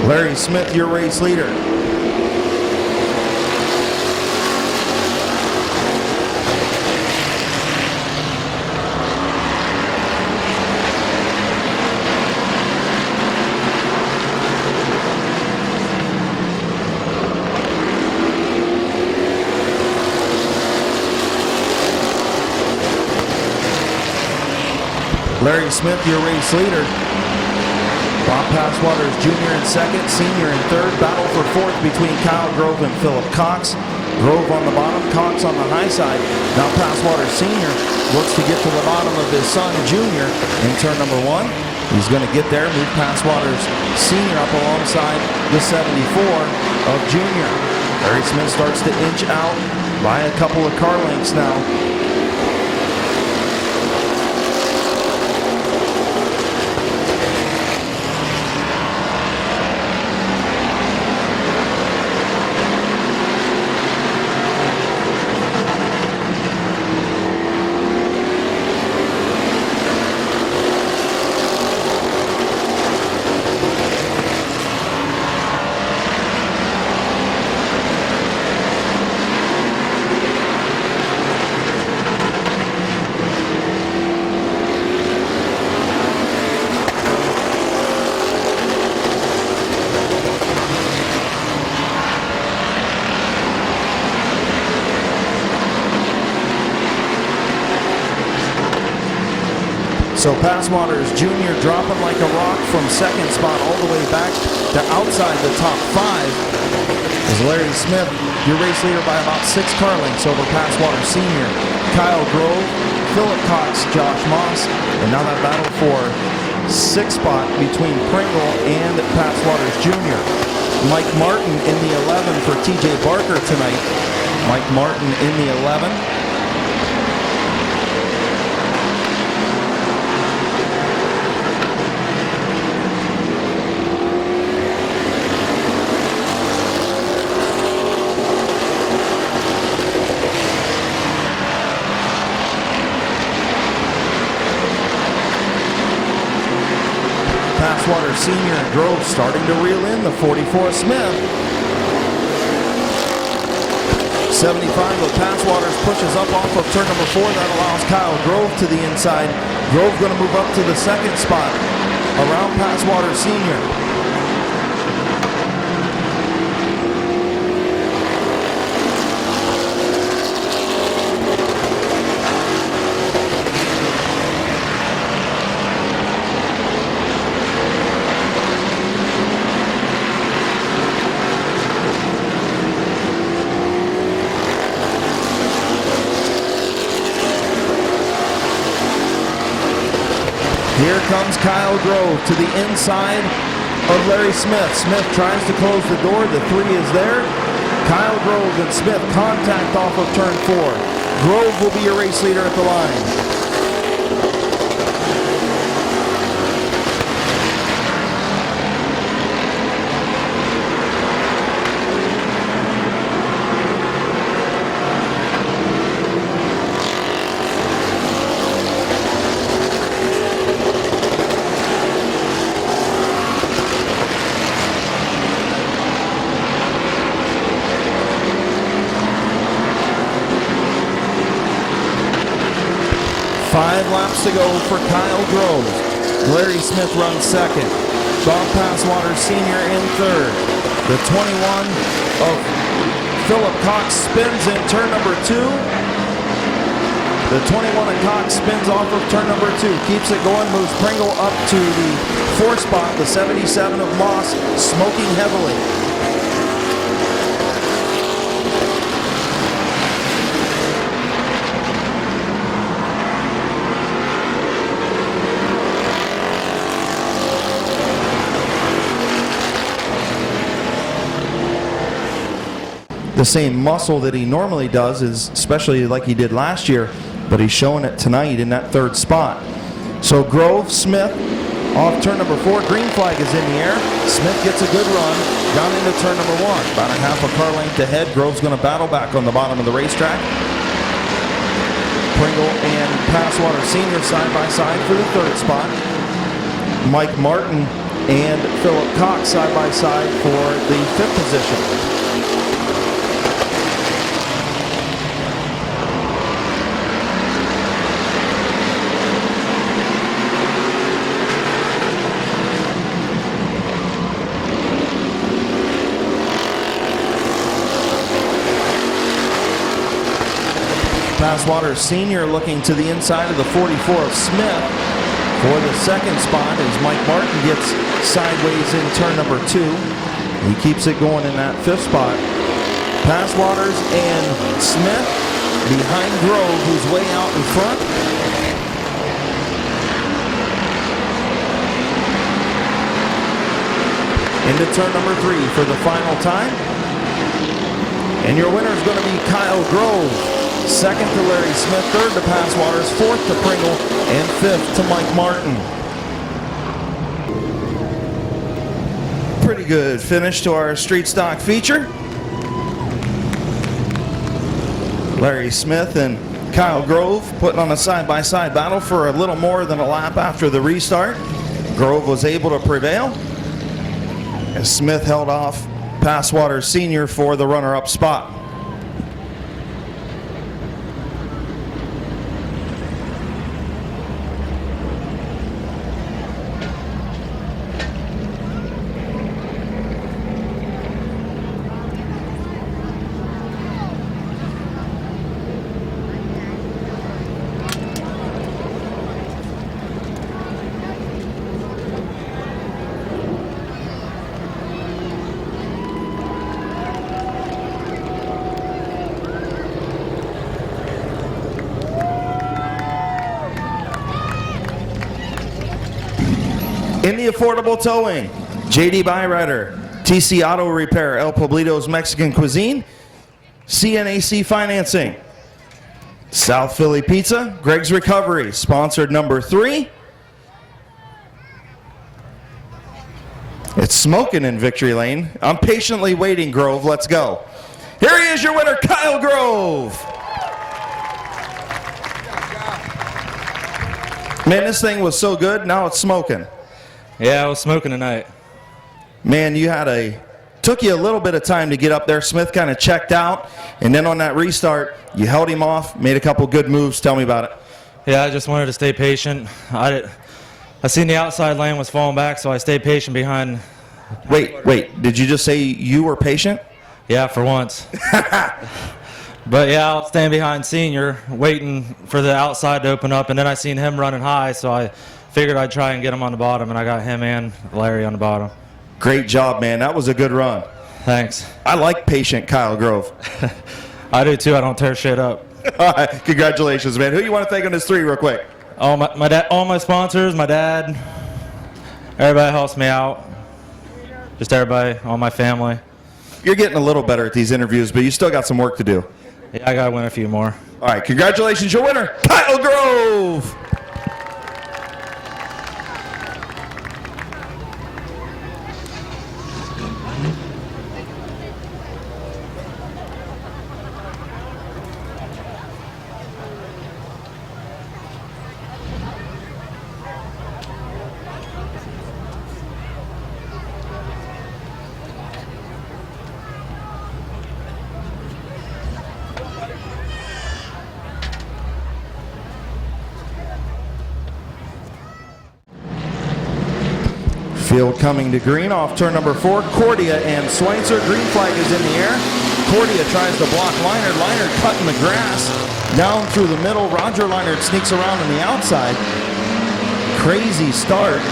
Larry Smith, your race leader. Larry Smith, your race leader. Bob Passwater's junior in second, senior in third. Battle for fourth between Kyle Grove and Philip Cox. Grove on the bottom, Cox on the high side. Now Passwater senior looks to get to the bottom of his son junior in turn number one. He's going to get there, move Passwater's senior up alongside the 74 of junior. Larry Smith starts to inch out by a couple of car lengths now. So Passwater's junior dropping like a rock from second spot all the way back to outside the top five. As Larry Smith, your race leader by about 6 car lengths over Passwater senior. Kyle Grove, Philip Cox, Josh Moss, and now that battle for 6th spot between Pringle and Passwater's junior. Mike Martin in the 11 for TJ Barker tonight. Mike Martin in the 11. Passwater senior and Grove starting to reel in the 44 Smith. 75 of Passwater's pushes up off of turn number 4. That allows Kyle Grove to the inside. Grove going to move up to the 2nd spot around Passwater senior. Here comes Kyle Grove to the inside of Larry Smith. Smith tries to close the door. The 3 is there. Kyle Grove and Smith contact off of turn 4. Grove will be your race leader at the line. Five laps to go for Kyle Grove. Larry Smith runs second. Bob Passwater senior in third. The 21 of Philip Cox spins in turn number 2. The 21 of Cox spins off of turn number 2. Keeps it going, moves Pringle up to the 4th spot. The 77 of Moss smoking heavily. The same muscle that he normally does, is especially like he did last year, but he's showing it tonight in that 3rd spot. So Grove, Smith, off turn number 4. Green flag is in the air. Smith gets a good run down into turn number 1. About a half a car length ahead. Grove's going to battle back on the bottom of the racetrack. Pringle and Passwater senior side by side for the 3rd spot. Mike Martin and Philip Cox side by side for the 5th position. Passwater senior looking to the inside of the 44 of Smith. For the second spot as Mike Martin gets sideways in turn number 2. He keeps it going in that 5th spot. Passwaters and Smith behind Grove, who's way out in front. Into turn number 3 for the final time. And your winner is going to be Kyle Grove. Second to Larry Smith, third to Passwaters, fourth to Pringle, and fifth to Mike Martin. Pretty good finish to our street stock feature. Larry Smith and Kyle Grove putting on a side-by-side battle for a little more than a lap after the restart. Grove was able to prevail as Smith held off Passwater Sr. for the runner-up spot. In the affordable towing, JD Byrider, TC Auto Repair, El Poblito's Mexican Cuisine, CNAC Financing, South Philly Pizza, Greg's Recovery, sponsored number 3. It's smoking in Victory Lane. I'm patiently waiting, Grove. Let's go. Here he is, your winner, Kyle Grove. Man, this thing was so good, now it's smoking. Yeah, I was smoking tonight. Man, took you a little bit of time to get up there. Smith kind of checked out, and then on that restart, you held him off, made a couple good moves. Tell me about it. Yeah, I just wanted to stay patient. I seen the outside lane was falling back, so I stayed patient behind. Wait, did you just say you were patient? Yeah, for once. But yeah, I was staying behind Senior, waiting for the outside to open up, and then I seen him running high, so I figured I'd try and get him on the bottom, and I got him and Larry on the bottom. Great job, man. That was a good run. Thanks. I like patient Kyle Grove. I do too. I don't tear shit up. All right, congratulations, man. Who you want to thank on this 3 real quick? All my dad, all my sponsors, my dad, everybody helps me out. Just everybody, all my family. You're getting a little better at these interviews, but you still got some work to do. Yeah, I gotta win a few more. All right, congratulations, your winner, Kyle Grove. Field coming to green off turn number 4. Cordia and Schweitzer. Green flag is in the air. Cordia tries to block Leinert. Leinert cutting the grass down through the middle. Roger Leinert sneaks around on the outside. Crazy start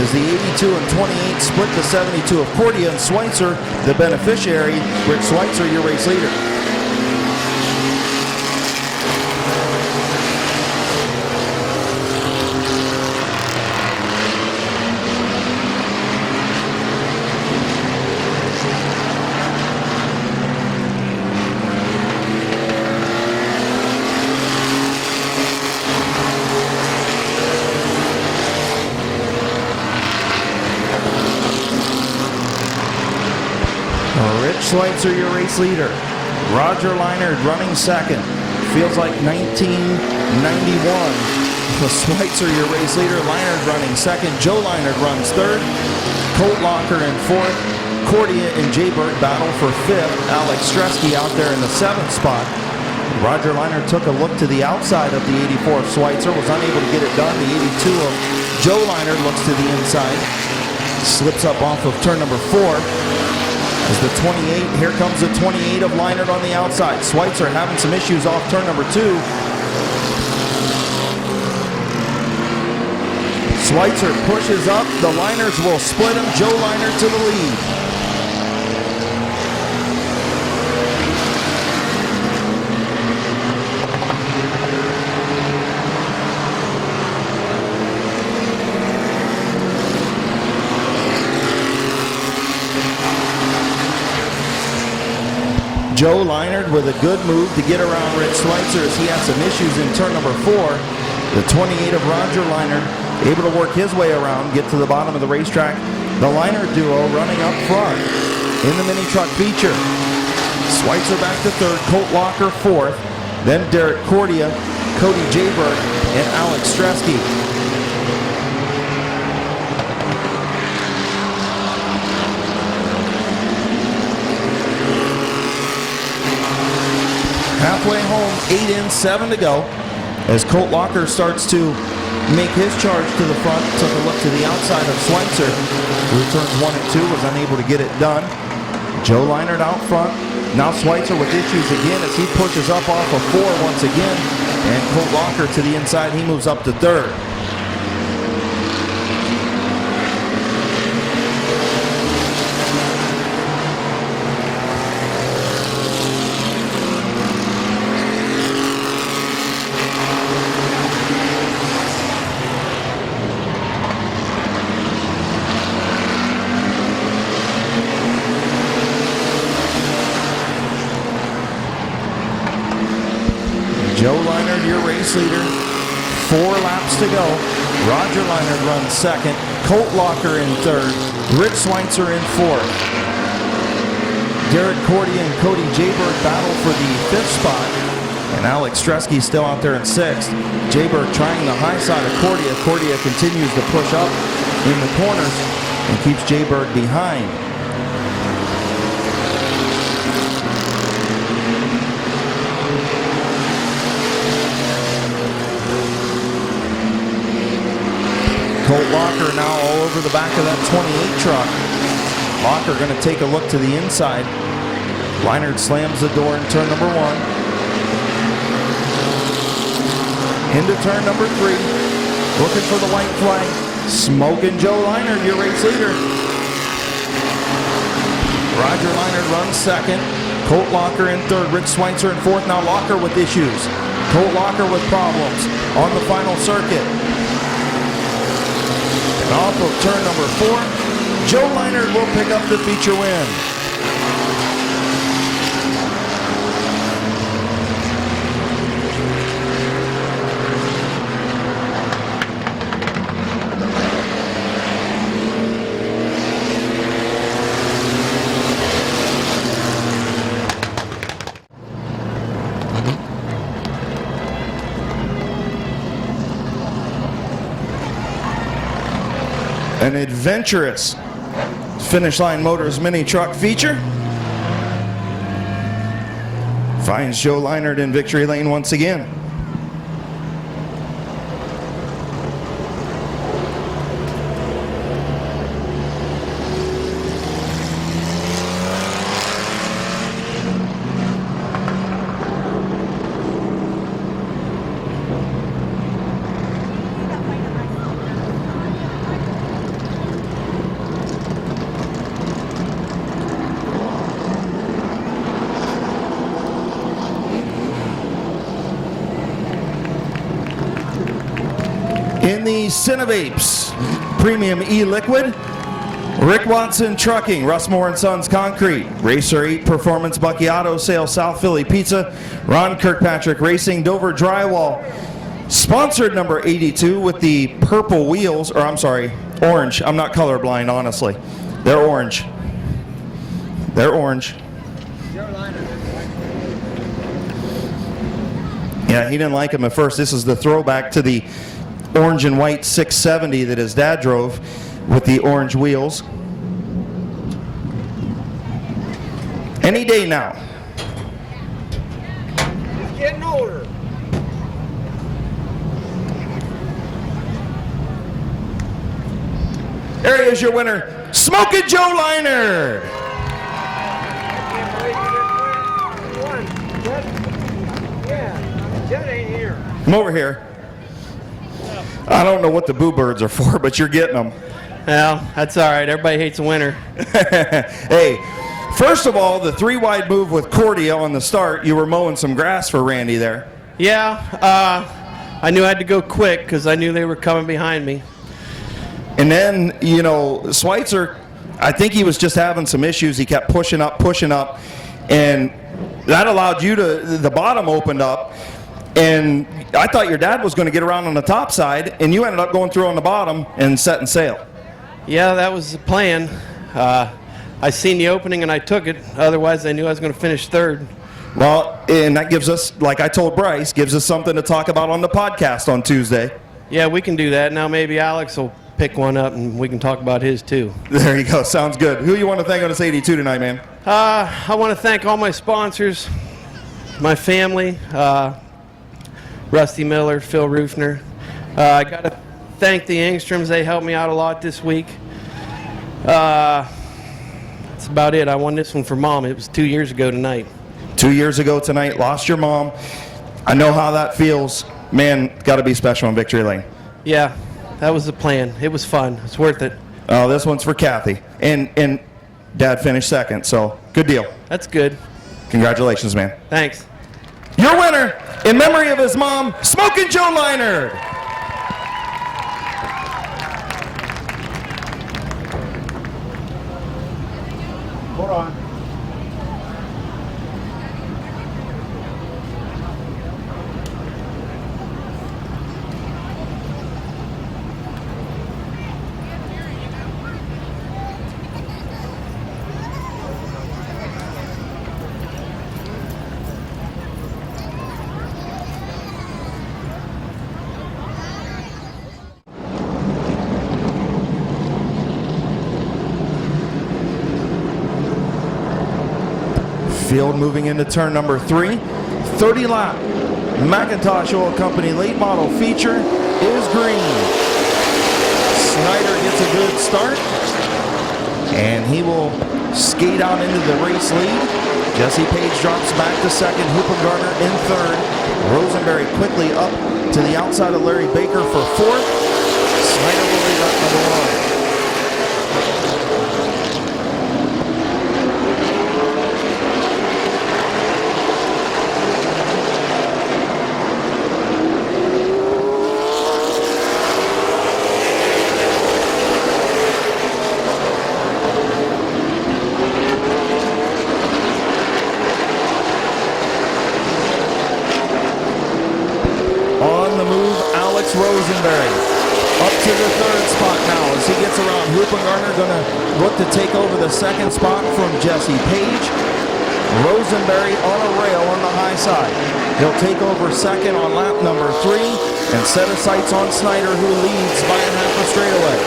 as the 82 and 28 split the 72 of Cordia and Schweitzer, the beneficiary. Rick Schweitzer, your race leader. Schweitzer, your race leader. Roger Leinert running second. Feels like 1991. Schweitzer, your race leader. Leinert running second. Joe Leinert runs third. Colt Locker in fourth. Cordia and Jay Burt battle for fifth. Alex Stresky out there in the 7th spot. Roger Leinert took a look to the outside of the 84 of Schweitzer. Was unable to get it done. The 82 of Joe Leinert looks to the inside. Slips up off of turn number 4. As the 28, here comes the 28 of Leinert on the outside. Schweitzer having some issues off turn number 2. Schweitzer pushes up. The Liners will split him. Joe Liner to the lead. Joe Leinert with a good move to get around Rich Schweitzer as he had some issues in turn number 4. The 28 of Roger Leinert able to work his way around, get to the bottom of the racetrack. The Leinert duo running up front in the mini truck feature. Schweitzer back to 3rd, Colt Locker 4th, then Derek Cordia, Cody Jayberg, and Alex Stresky. Halfway home, 8 in, 7 to go. As Colt Locker starts to make his charge to the front, took a look to the outside of Schweitzer, who turns 1 and 2, was unable to get it done. Joe Leinert out front. Now Schweitzer with issues again as he pushes up off of 4 once again. And Colt Locker to the inside, he moves up to 3rd. Joe Leinert, your race leader. 4 laps to go. Roger Leinert runs 2nd. Colt Locker in 3rd. Rich Schweitzer in 4th. Derek Cordy and Cody Jayberg battle for the 5th spot. And Alex Stresky still out there in 6th. Jayberg trying the high side of Cordia. Cordia continues to push up in the corners and keeps Jayberg behind. Colt Locker now all over the back of that 28 truck. Locker going to take a look to the inside. Leinert slams the door in turn number 1. Into turn number 3. Looking for the white flag. Smoking Joe Leinert, your race leader. Roger Leinert runs 2nd. Colt Locker in 3rd. Rich Schweitzer in 4th. Now Locker with issues. Colt Locker with problems on the final circuit. Off of turn number 4, Joe Leinert will pick up the feature win. An adventurous Finish Line Motors mini truck feature finds Joe Leinert in victory lane once again. In the Cinevapes Premium E-Liquid, Rick Watson Trucking, Russ Moore & Sons Concrete, Racer 8 Performance, Bucky Auto Sales, South Philly Pizza, Ron Kirkpatrick Racing, Dover Drywall, sponsored number 82 with the purple wheels, or I'm sorry, orange. I'm not colorblind, honestly. They're orange. They're orange. Yeah, he didn't like them at first. This is the throwback to the orange and white 670 that his dad drove with the orange wheels. Any day now. He's getting older. There he is, your winner, Smokin' Joe Leinert. Yeah, Jet ain't here. Come over here. I don't know what the boo birds are for, but you're getting them. Well, that's all right. Everybody hates a winner. Hey, first of all, the 3-wide move with Cordia on the start, you were mowing some grass for Randy there. Yeah, I knew I had to go quick because I knew they were coming behind me. And then, you know, Schweitzer, I think he was just having some issues. He kept pushing up, and that allowed you to, the bottom opened up, and I thought your dad was going to get around on the top side, and you ended up going through on the bottom and setting sail. Yeah, that was the plan. I seen the opening and I took it. Otherwise, I knew I was going to finish third. Well, and that gives us, like I told Bryce, gives us something to talk about on the podcast on Tuesday. Yeah, we can do that. Now maybe Alex will pick one up and we can talk about his too. There you go. Sounds good. Who you want to thank on this 82 tonight, man? I want to thank all my sponsors, my family, Rusty Miller, Phil Roofner. I got to thank the Angstroms. They helped me out a lot this week. That's about it. I won this one for Mom. It was 2 years ago tonight. 2 years ago tonight, lost your mom. I know how that feels. Man, got to be special in Victory Lane. Yeah, that was the plan. It was fun. It's worth it. Oh, this one's for Kathy. And Dad finished second, so good deal. That's good. Congratulations, man. Thanks. Your winner, in memory of his mom, Smokin' Joe Leinert. Hold on. Field moving into turn number 3. 30 lap McIntosh Oil Company late model feature is green. Snyder gets a good start, and he will skate out into the race lead. Jesse Page drops back to second. Huppengartner in third. Rosenberry quickly up to the outside of Larry Baker for fourth. Snyder will lead up number 1. Rosenberry up to the third spot now as he gets around. Huppengartner going to look to take over the second spot from Jesse Page. Rosenberry on a rail on the high side. He'll take over second on lap number 3 and set his sights on Snyder, who leads by a half a straightaway.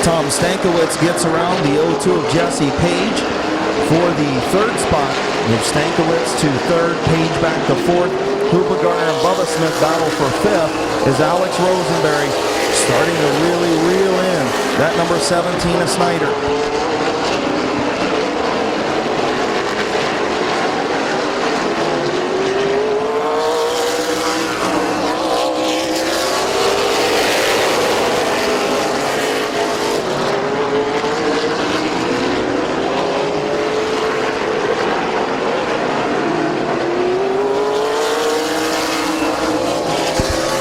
Tom Stankiewicz gets around the 0-2 of Jesse Page for the third spot. Move Stankiewicz to third, Page back to fourth. Huppengartner and Bubba Smith battle for fifth as Alex Rosenberry starting to really reel in that number 17 of Snyder.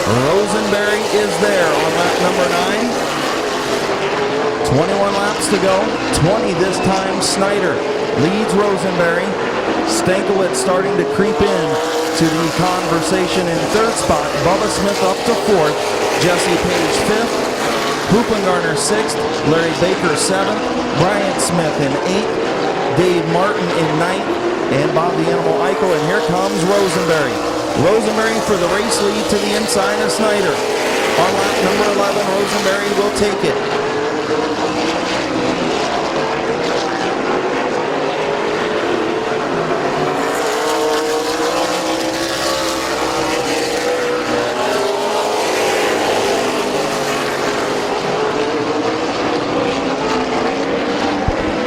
Rosenberry is there on lap number 9. 21 laps to go. 20 this time. Snyder leads Rosenberry. Stankiewicz starting to creep in to the conversation in third spot. Bubba Smith up to fourth. Jesse Page fifth. Huppengartner sixth. Larry Baker seventh. Bryant Smith in eighth. Dave Martin in ninth. And Bob the Animal Eichel. And here comes Rosenberry. Rosenberry for the race lead to the inside of Snyder. On lap number 11, Rosenberry will take it.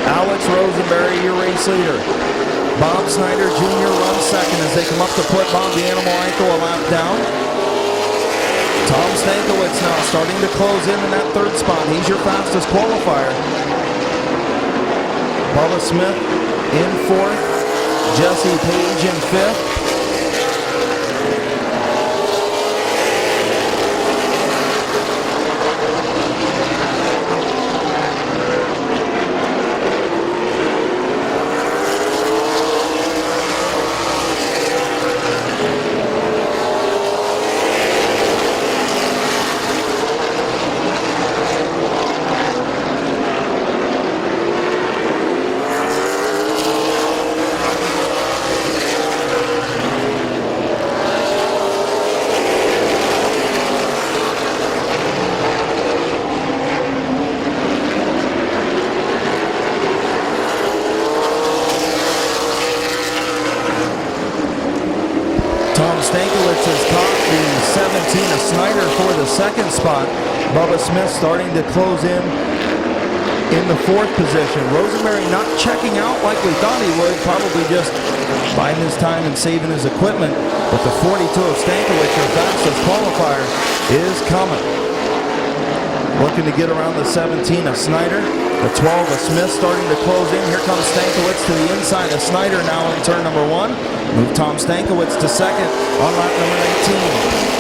Alex Rosenberry, your race leader. Bob Snyder Jr. runs second as they come up to put Bob the Animal Ankle a lap down. Tom Stankiewicz now starting to close in that third spot. He's your fastest qualifier. Bubba Smith in fourth. Jesse Page in fifth. Stankiewicz has caught the 17 of Snyder for the second spot. Bubba Smith starting to close in the fourth position. Rosenberry not checking out like we thought he would, probably just biding his time and saving his equipment. But the 42 of Stankiewicz, your fastest qualifier, is coming. Looking to get around the 17 of Snyder. The 12 of Smith starting to close in. Here comes Stankiewicz to the inside of Snyder now in turn number one. Move Tom Stankiewicz to second on lap number 19.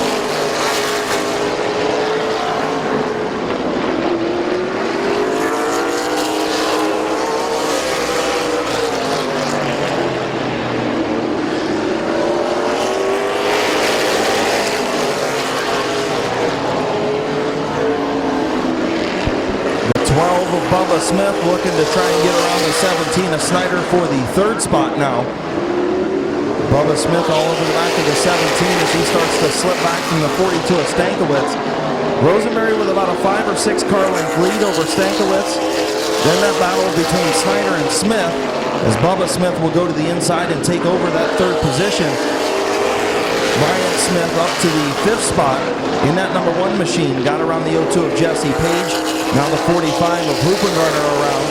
12 of Bubba Smith looking to try and get around the 17 of Snyder for the third spot now. Bubba Smith all over the back of the 17 as he starts to slip back from the 42 of Stankiewicz. Rosenberry with about a 5 or 6 car length lead over Stankiewicz. Then that battle between Snyder and Smith as Bubba Smith will go to the inside and take over that third position. Brian Smith up to the fifth spot in that number one machine. Got around the 02 of Jesse Page. Now the 45 of Hoopengarner around.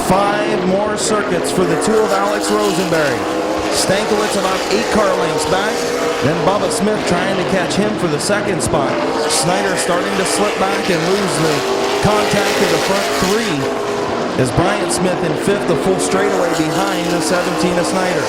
Five more circuits for the two of Alex Rosenberry. Stankiewicz about 8 car lengths back. Then Bubba Smith trying to catch him for the second spot. Snyder starting to slip back and lose the contact of the front three. As Brian Smith in fifth, the full straightaway behind the 17 of Snyder.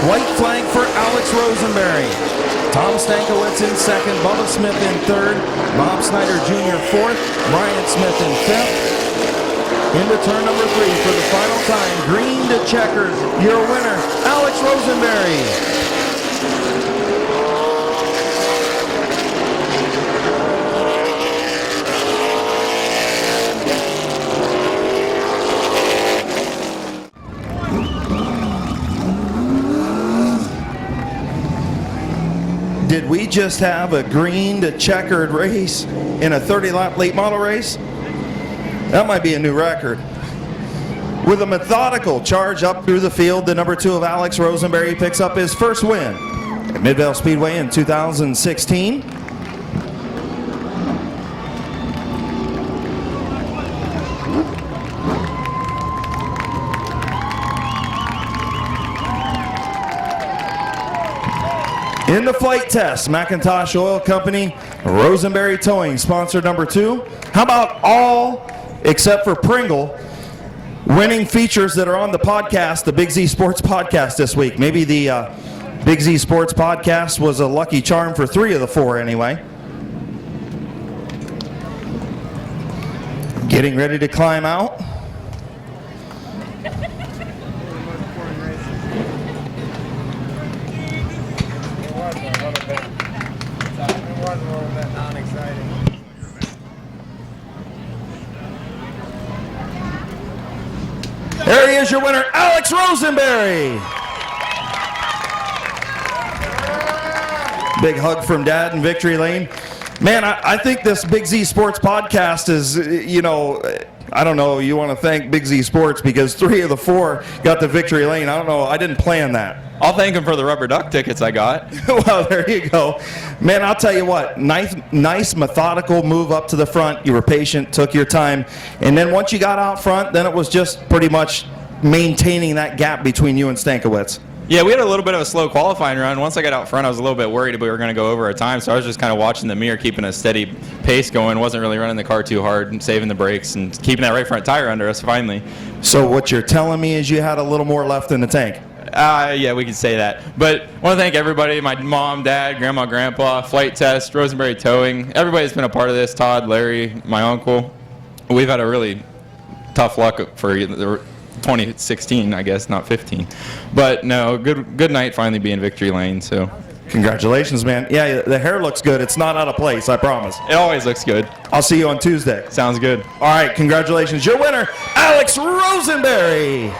White flag for Alex Rosenberry. Tom Stankiewicz in second, Bubba Smith in third, Bob Snyder Jr. fourth, Brian Smith in fifth. Into turn number 3 for the final time. Green to checkered. Your winner, Alex Rosenberry. Did we just have a green to checkered race in a 30-lap late model race? That might be a new record. With a methodical charge up through the field, the number 2 of Alex Rosenberry picks up his first win at Midvale Speedway in 2016. In the flight test, McIntosh Oil Company, Rosenberry Towing, sponsor number 2. How about all, except for Pringle, winning features that are on the podcast, the Big Z Sports Podcast this week? Maybe the Big Z Sports Podcast was a lucky charm for 3 of the 4 anyway. Getting ready to climb out. There he is, your winner, Alex Rosenberry. Big hug from Dad in Victory Lane. Man, I think this Big Z Sports Podcast is, I don't know, you want to thank Big Z Sports because 3 of the 4 got to Victory Lane. I don't know, I didn't plan that. I'll thank him for the rubber duck tickets I got. Well, there you go. Man, I'll tell you what, nice methodical move up to the front. You were patient, took your time, and then once you got out front, then it was just pretty much maintaining that gap between you and Stankiewicz. Yeah, we had a little bit of a slow qualifying run. Once I got out front, I was a little bit worried we were going to go over our time, so I was just kind of watching the mirror, keeping a steady pace going. Wasn't really running the car too hard and saving the brakes and keeping that right front tire under us finally. So what you're telling me is you had a little more left in the tank? Yeah, we could say that. But I want to thank everybody, my mom, dad, grandma, grandpa, Flight Test, Rosenberry Towing, everybody that's been a part of this, Todd, Larry, my uncle. We've had a really tough luck for 2016, I guess, not 15. But no, good night finally being Victory Lane. So congratulations, man. Yeah, the hair looks good. It's not out of place, I promise. It always looks good. I'll see you on Tuesday. Sounds good. All right, congratulations. Your winner, Alex Rosenberry.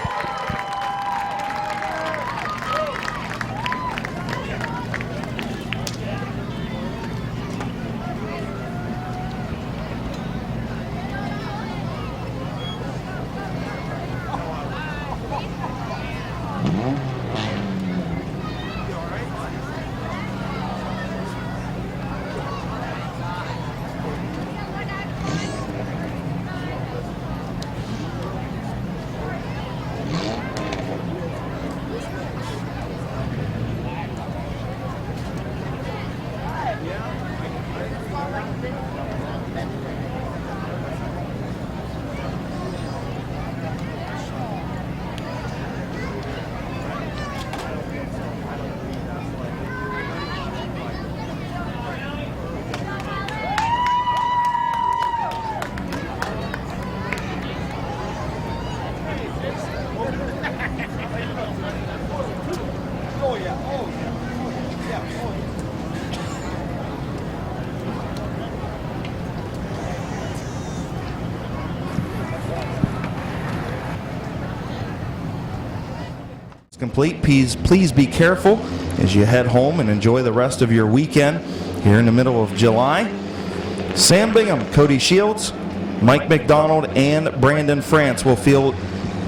Complete. Please be careful as you head home and enjoy the rest of your weekend here in the middle of July. Sam Bingham, Cody Shields, Mike McDonald, and Brandon France will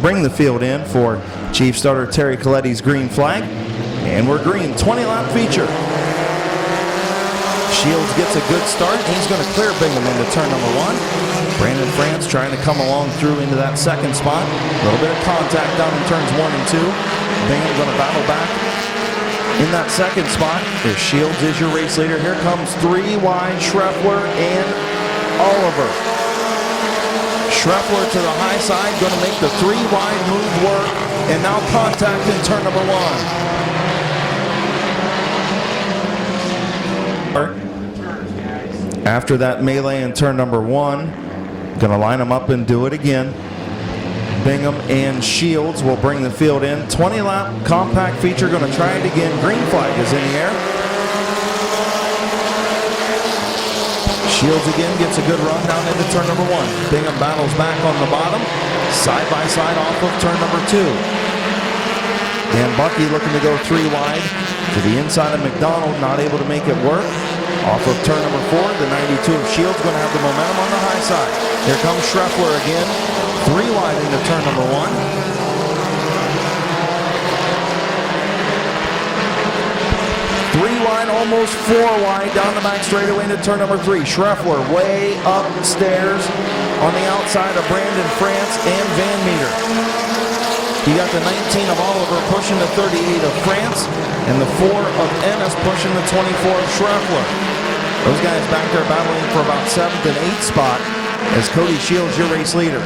bring the field in for Chief Starter Terry Coletti's green flag. And we're green, 20-lap feature. Shields gets a good start. He's going to clear Bingham into turn number 1. Brandon France trying to come along through into that second spot. A little bit of contact down in turns 1 and 2. Bingham going to battle back in that second spot. If Shields is your race leader, here comes 3 wide Schreffler and Oliver. Schreffler to the high side, going to make the 3 wide move work, and now contact in turn number 1. After that melee in turn number 1, going to line them up and do it again. Bingham and Shields will bring the field in. 20-lap compact feature, going to try it again. Green flag is in the air. Shields again gets a good run down into turn number 1. Bingham battles back on the bottom. Side by side off of turn number 2. Dan Bucky looking to go 3 wide to the inside of McDonald, not able to make it work. Off of turn number 4, the 92 of Shields going to have the momentum on the high side. Here comes Schreffler again, 3 wide into turn number 1. 3 wide, almost 4 wide, down the back straightaway into turn number 3. Schreffler way upstairs on the outside of Brandon France and Van Meter. You got the 19 of Oliver pushing the 38 of France, and the 4 of Ennis pushing the 24 of Schreffler. Those guys back there battling for about 7th and 8th spot as Cody Shields, your race leader.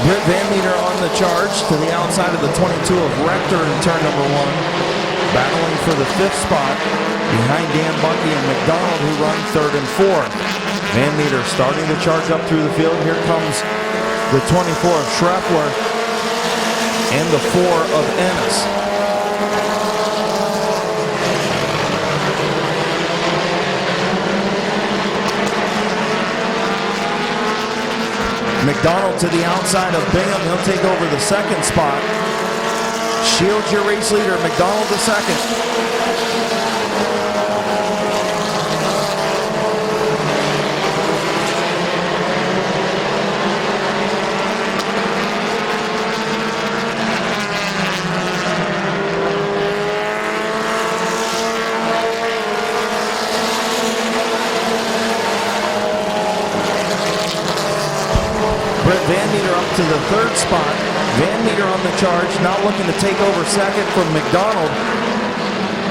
Britt Van Meter on the charge to the outside of the 22 of Rector in turn number 1. Battling for the 5th spot behind Dan Bucky and McDonald, who run 3rd and 4th. Van Meter starting to charge up through the field. Here comes the 24 of Schreffler and the 4 of Ennis. McDonald to the outside of Bingham. He'll take over the 2nd spot. Shields, your race leader. McDonald the 2nd. Van Meter up to the 3rd spot. Van Meter on the charge, now looking to take over 2nd from McDonald.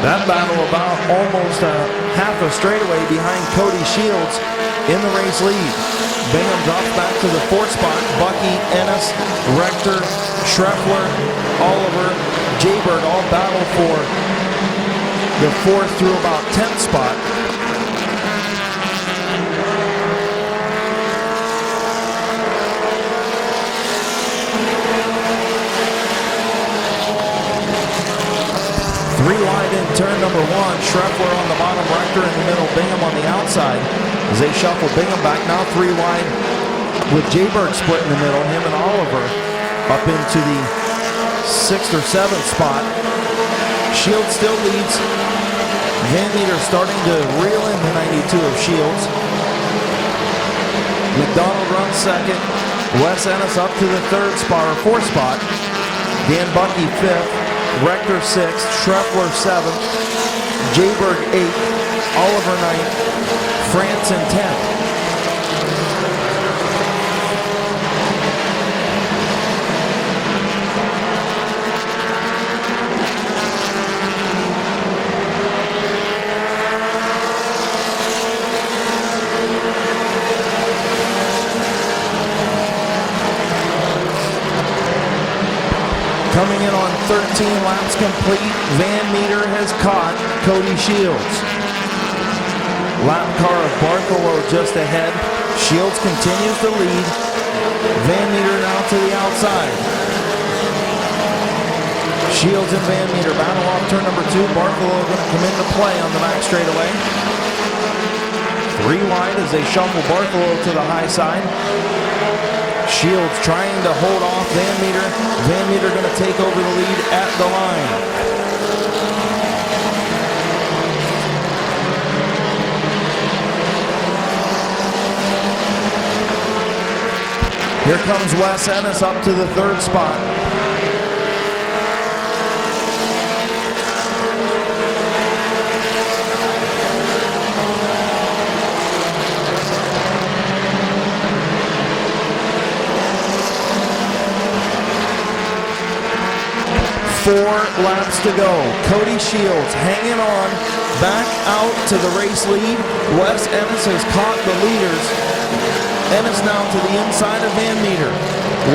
That battle about almost half a straightaway behind Cody Shields in the race lead. Bingham drops back to the 4th spot. Bucky, Ennis, Rector, Schreffler, Oliver, Jayberg all battle for the 4th through about 10th spot. Turn number 1, Schreffler on the bottom, Rector in the middle, Bingham on the outside. As they shuffle Bingham back, now 3 wide with Jayberg split in the middle, him and Oliver up into the 6th or 7th spot. Shields still leads. Van Meter starting to reel in the 92 of Shields. McDonald runs 2nd. Wes Ennis up to the 3rd spot or 4th spot. Dan Bucky 5th. Rector 6th, Schreffler 7th, Jayberg 8th, Oliver 9th, France in 10th. Coming in on 13 laps complete, Van Meter has caught Cody Shields. Lap car of Bartholomew just ahead. Shields continues to lead. Van Meter now to the outside. Shields and Van Meter battle off turn number 2. Bartholomew going to come into play on the back straightaway. 3 wide as they shuffle Bartholomew to the high side. Shields trying to hold off Van Meter. Van Meter going to take over the lead at the line. Here comes Wes Ennis up to the 3rd spot. Four laps to go. Cody Shields hanging on back out to the race lead. Wes Ennis has caught the leaders. Ennis now to the inside of Van Meter.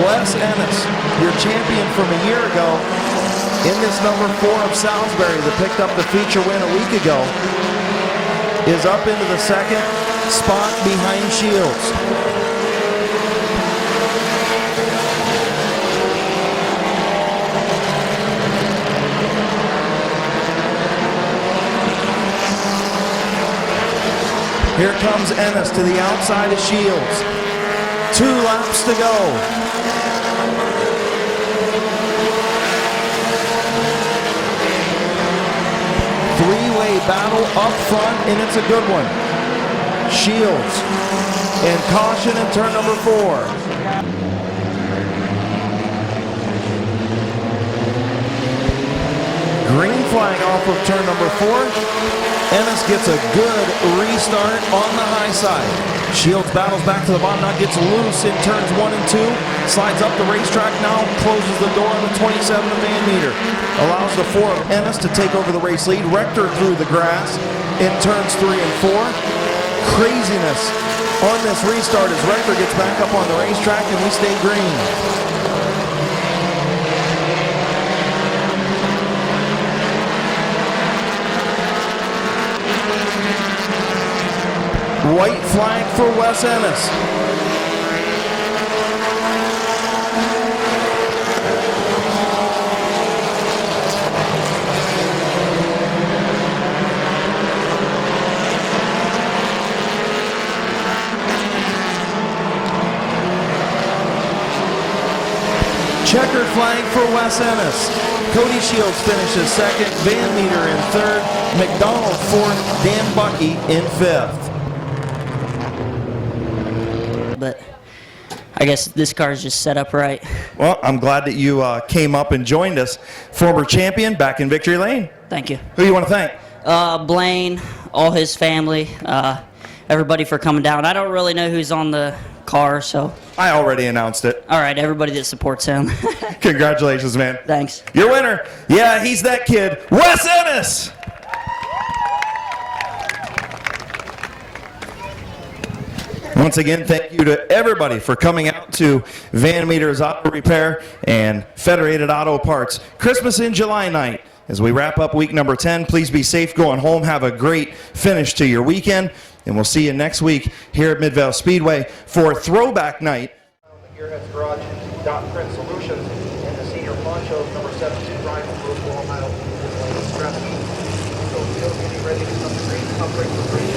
Wes Ennis, your champion from a year ago in this number 4 of Salisbury that picked up the feature win a week ago. is up into the second spot behind Shields. Here comes Ennis to the outside of Shields. 2 laps to go. Three-way battle up front, and it's a good one. Shields and caution in turn number 4. Green flag off of turn number 4. Ennis gets a good restart on the high side. Shields battles back to the bottom, now gets loose in turns 1 and 2. Slides up the racetrack now, closes the door on the 27 of Van Meter. Allows the 4 of Ennis to take over the race lead. Rector through the grass in turns 3 and 4. Craziness on this restart as Rector gets back up on the racetrack and we stay green. White flag for Wes Ennis. Checkered flag for Wes Ennis. Cody Shields finishes second, Van Meter in third, McDonald fourth, Dan Bucky in fifth. But I guess this car is just set up right. Well, I'm glad that you came up and joined us. Former champion back in Victory Lane. Thank you. Who do you want to thank? Blaine, all his family, everybody for coming down. I don't really know who's on the car, so. I already announced it. All right, everybody that supports him. Congratulations, man. Thanks. Your winner. Yeah, he's that kid. Wes Ennis! Once again, thank you to everybody for coming out to Van Meter's Auto Repair and Federated Auto Parts Christmas in July night. As we wrap up week number 10, please be safe going home. Have a great finish to your weekend. And we'll see you next week here at Midvale Speedway for Throwback Night. Gearheads Garage, Dot Print Solutions, and the senior poncho, number 17, Ryan Oklahoma Metal. So still getting ready to come to green, come break for green.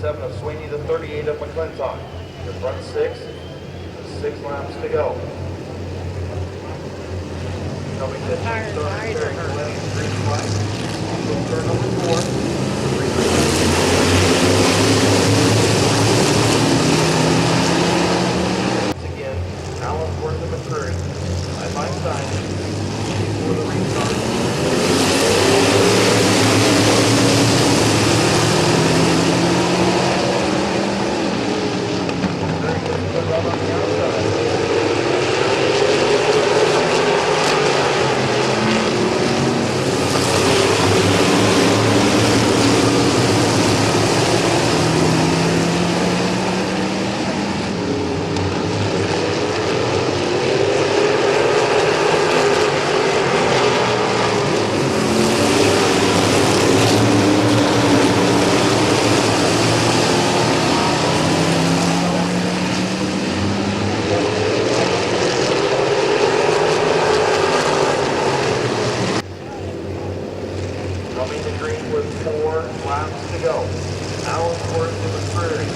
77 of Sweeney, the 38 of McClintock. Your front six, 6 laps to go. Coming to start carrying Glenn, green flag. Turn number 4. Once again, Allensworth and McCurry, side by side, for the restart. Very good run on the outside. Coming to green with 4 laps to go. Allensworth to McCreary.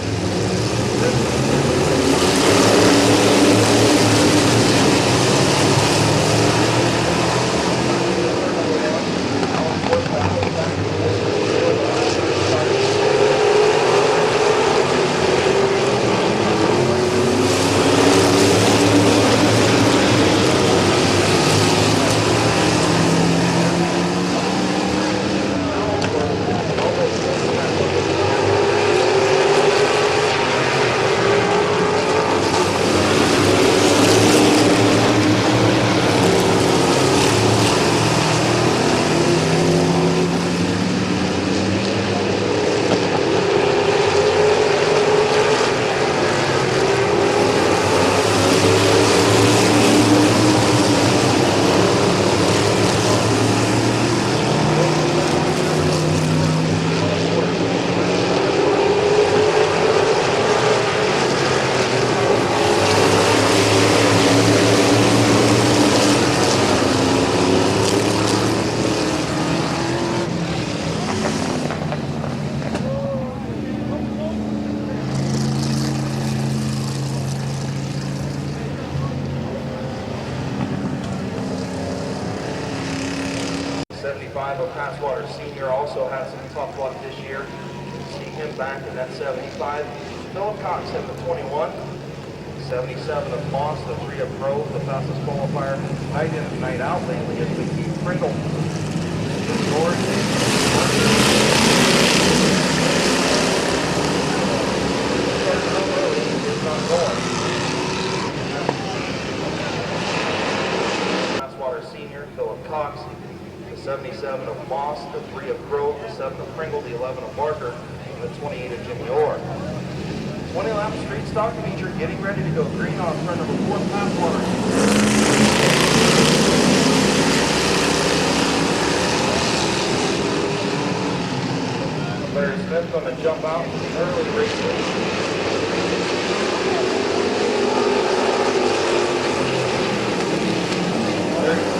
Of Passwater Senior also had some tough luck this year. See him back in that 75. Philip Cox in the 21. 77 of Moss, the 3 of Grove, the fastest qualifier. Night in and night out lately has been Keith Pringle. Passwater Senior, Philip Cox. 77 of Moss, the 3 of Grove, the 7 of Pringle, the 11 of Barker, and the 28 of Jimmy Orr. 20 lap street stock feature getting ready to go green on turn number 4, Passwater. Larry Smith going to jump out in the early races. Larry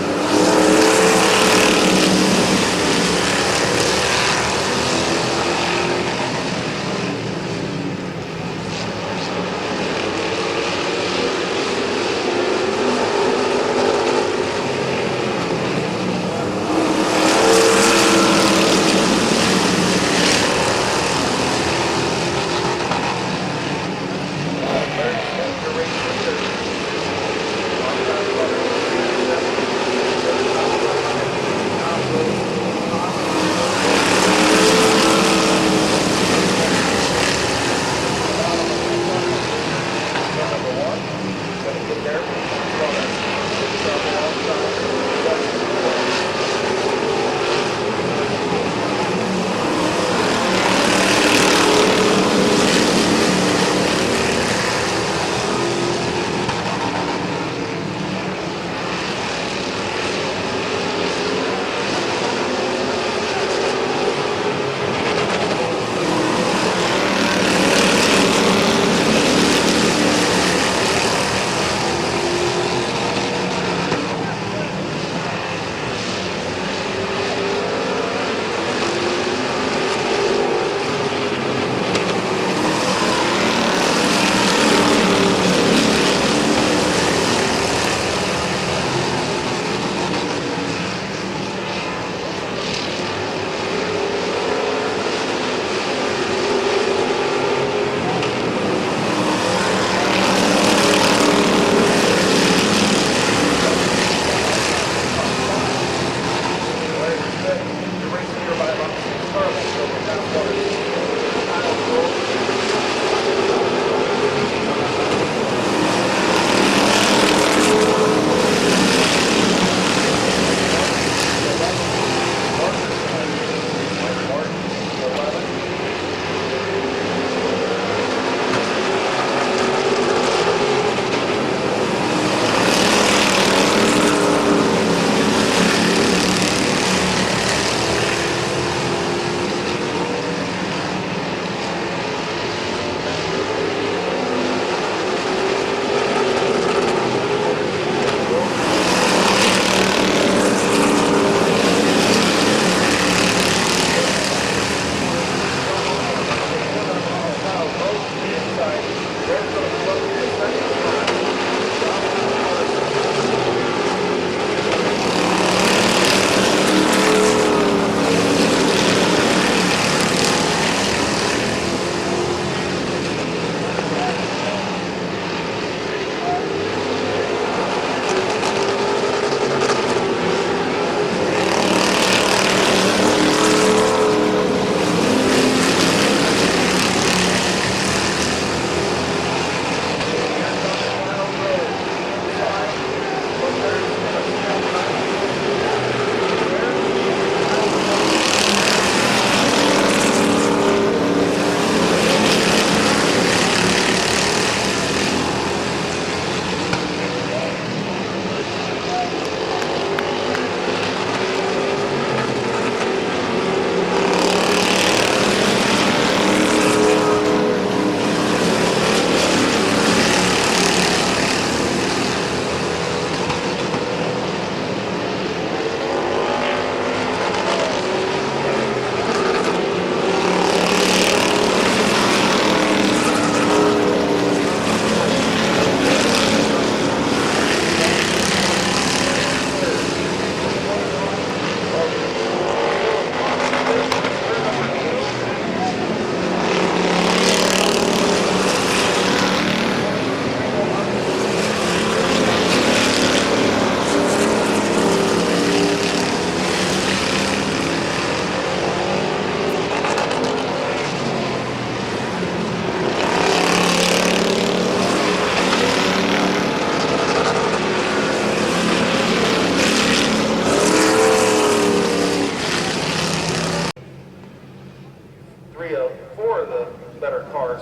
four of the better cars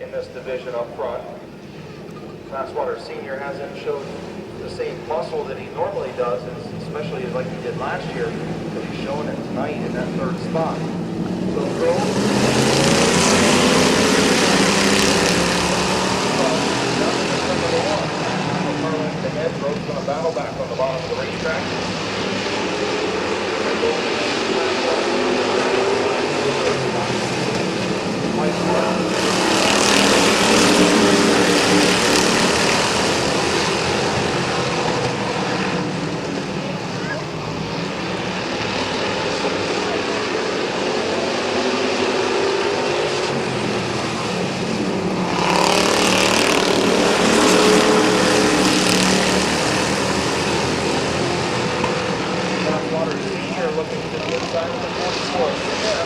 in this division up front. Fastwater Senior hasn't showed the same muscle that he normally does, especially like he did last year, but he's showing it tonight in that third spot. So the head road's going to battle back on the bottom of the racetrack. Fastwater Senior looking to the inside of the 44.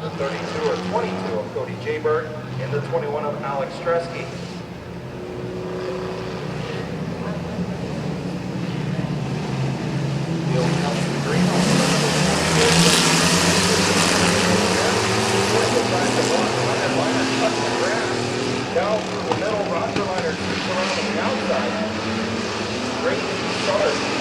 The 32 or 22 of Cody Jaybird, and the 21 of Alex Stresky. Down through the middle, Roger Liner creeps around on the outside. Great start.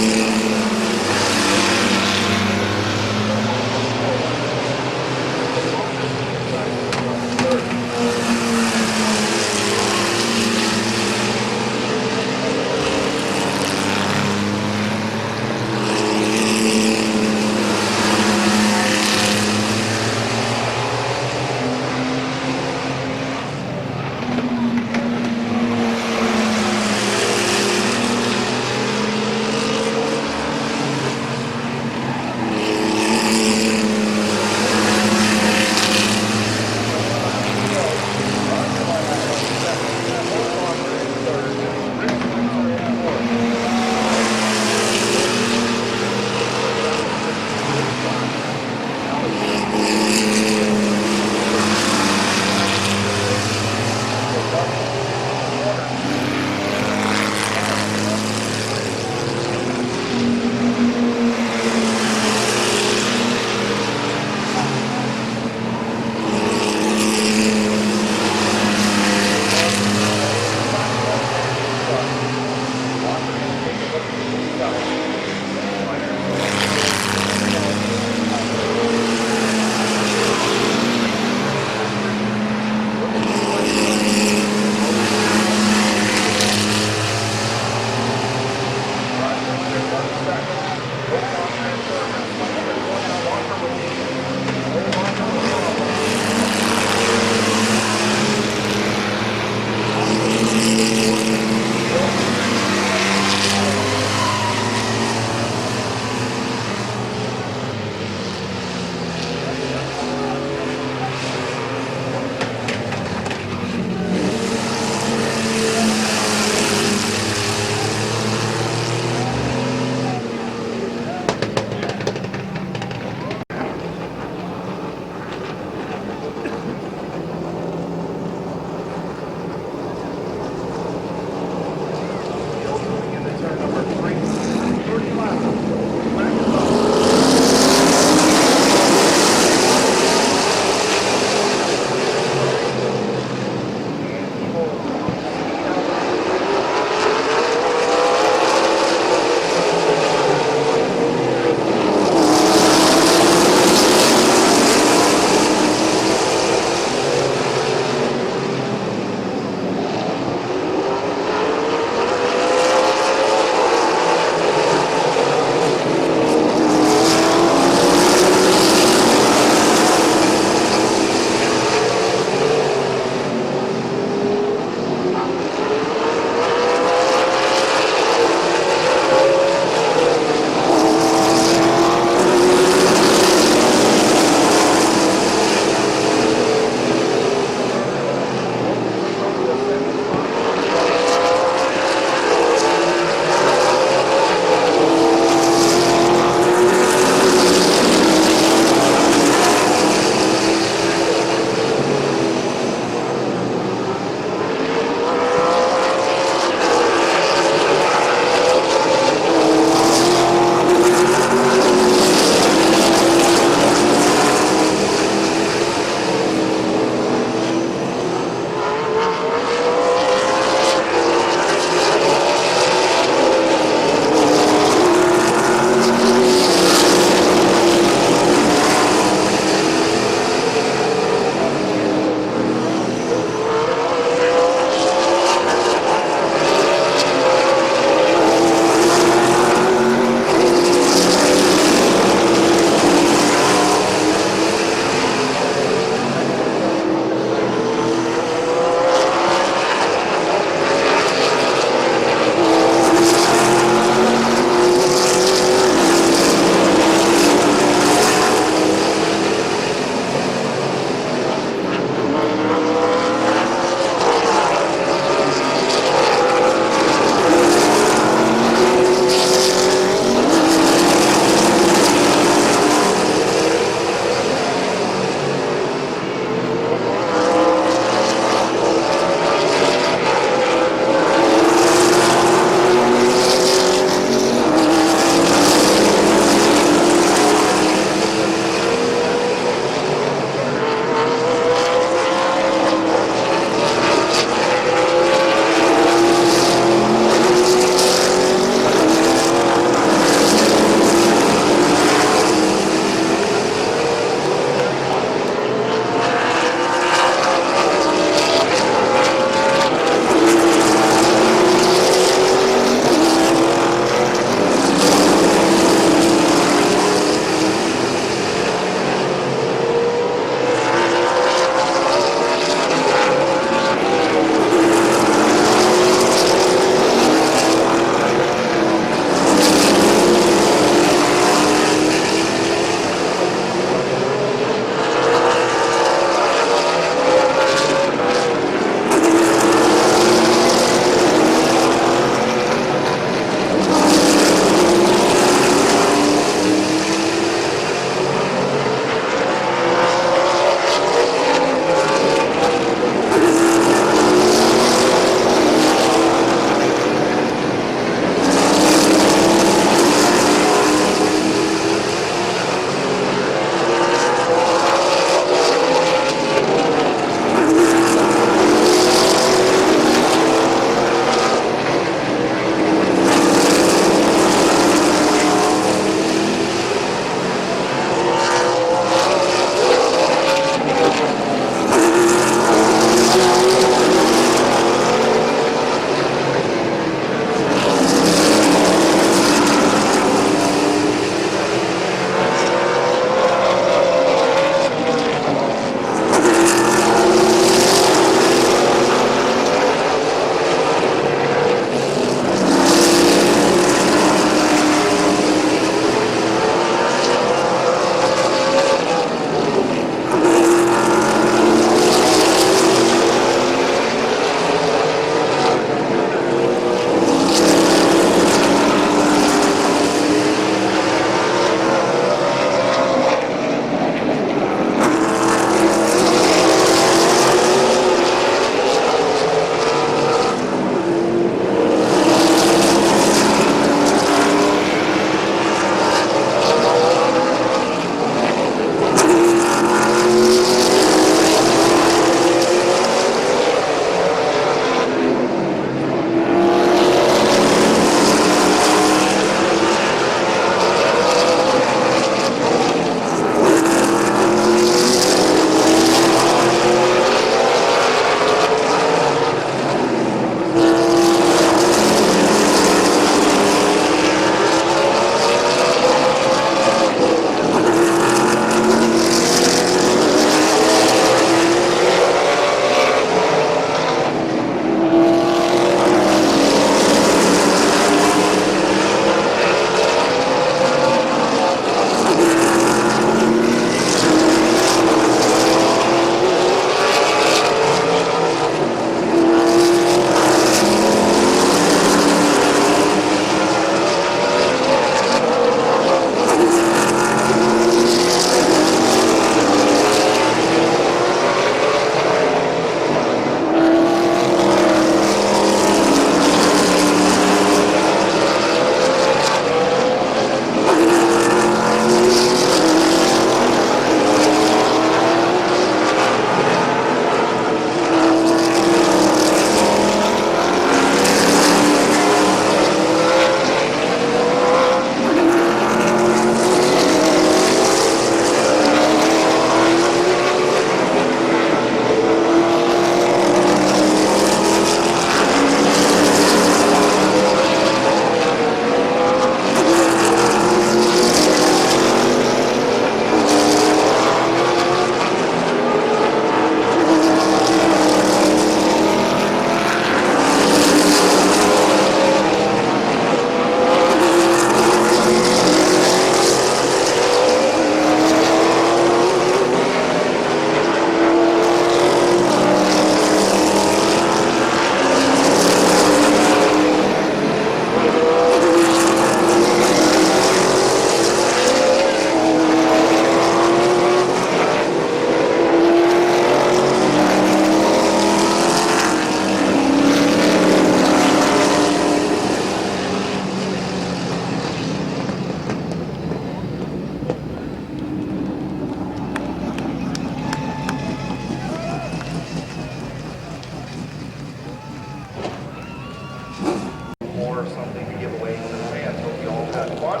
or something to give away to the fans. Hope you all had fun.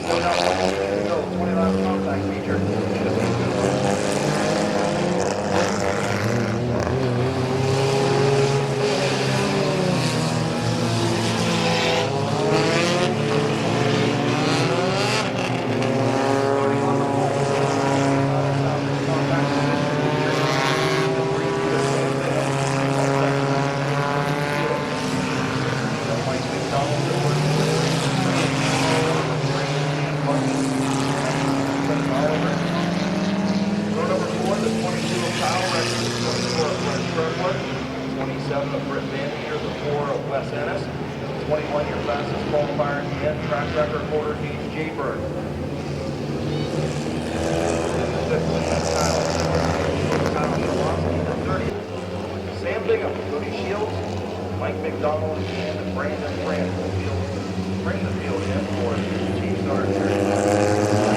Still got 1 minute to go. 20 lap contact feature. Row number 4, the 22 of Kyle Records, 24 of Glenn Kirkwood, 27 of Britt Van Meter, the 4 of Wes Ennis, 21 your fastest qualifier at the end, track record holder Gage J. Bird. Sam Bingham, Cody Shields, Mike McDonald, and Brandon Brandt will bring the field in for Chief Sergeant.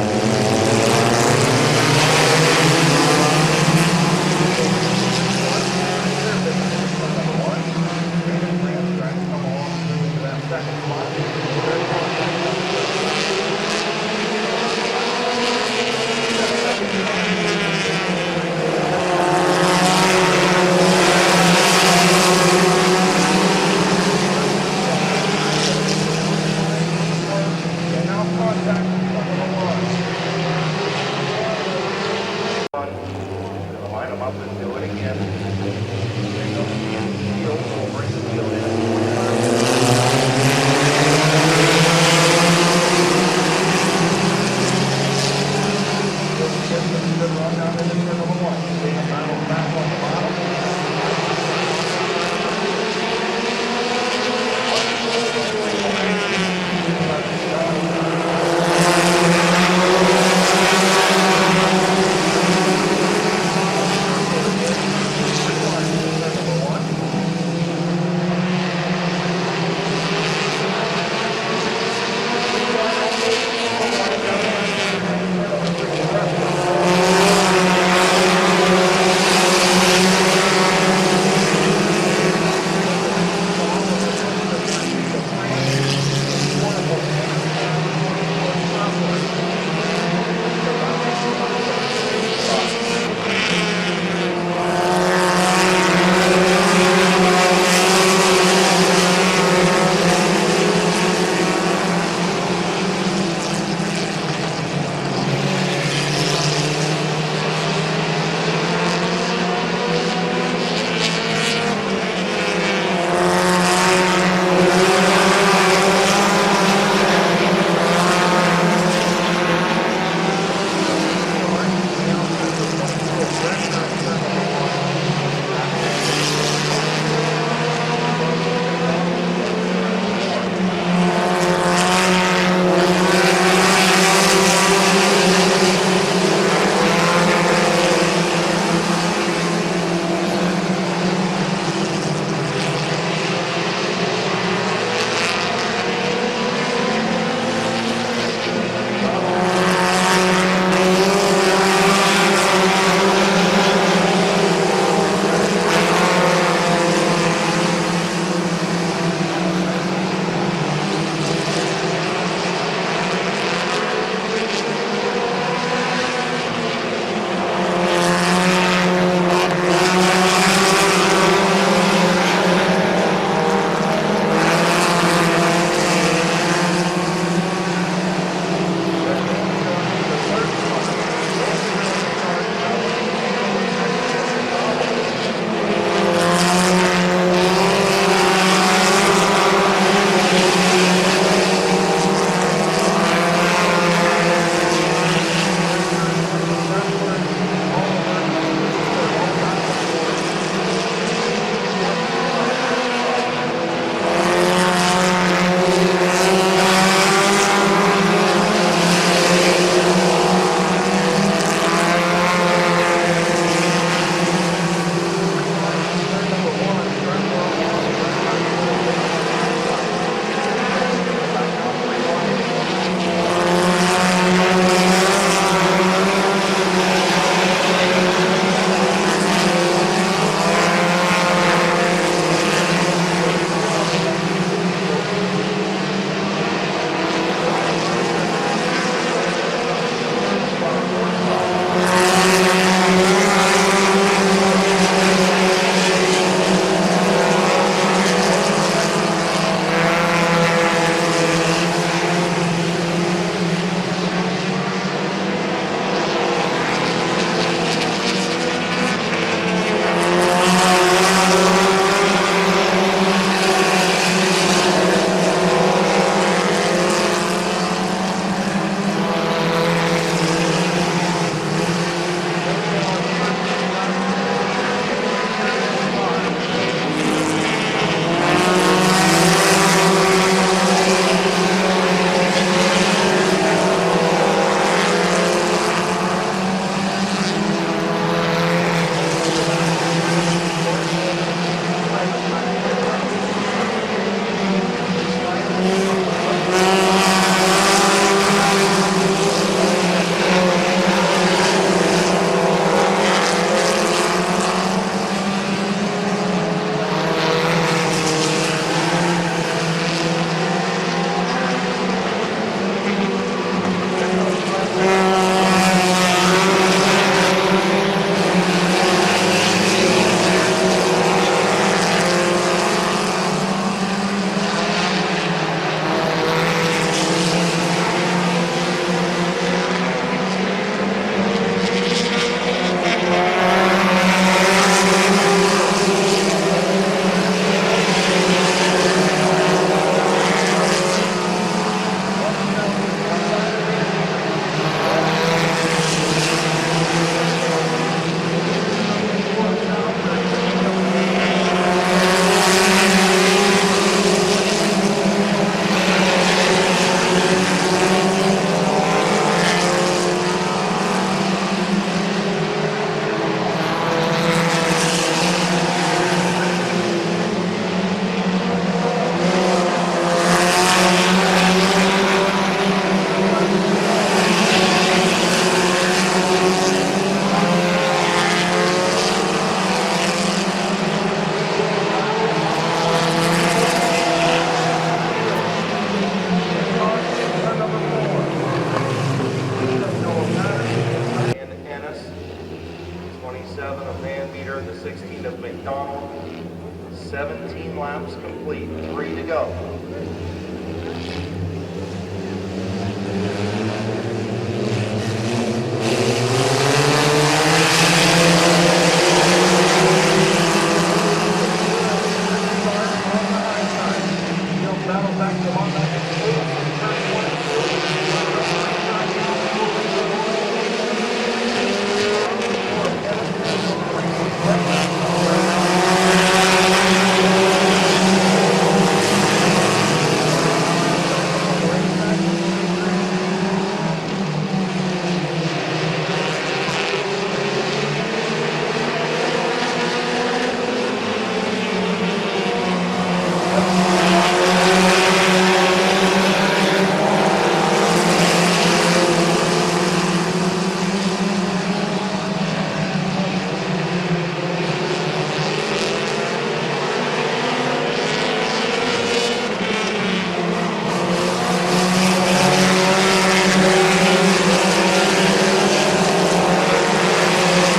And now contact battle back to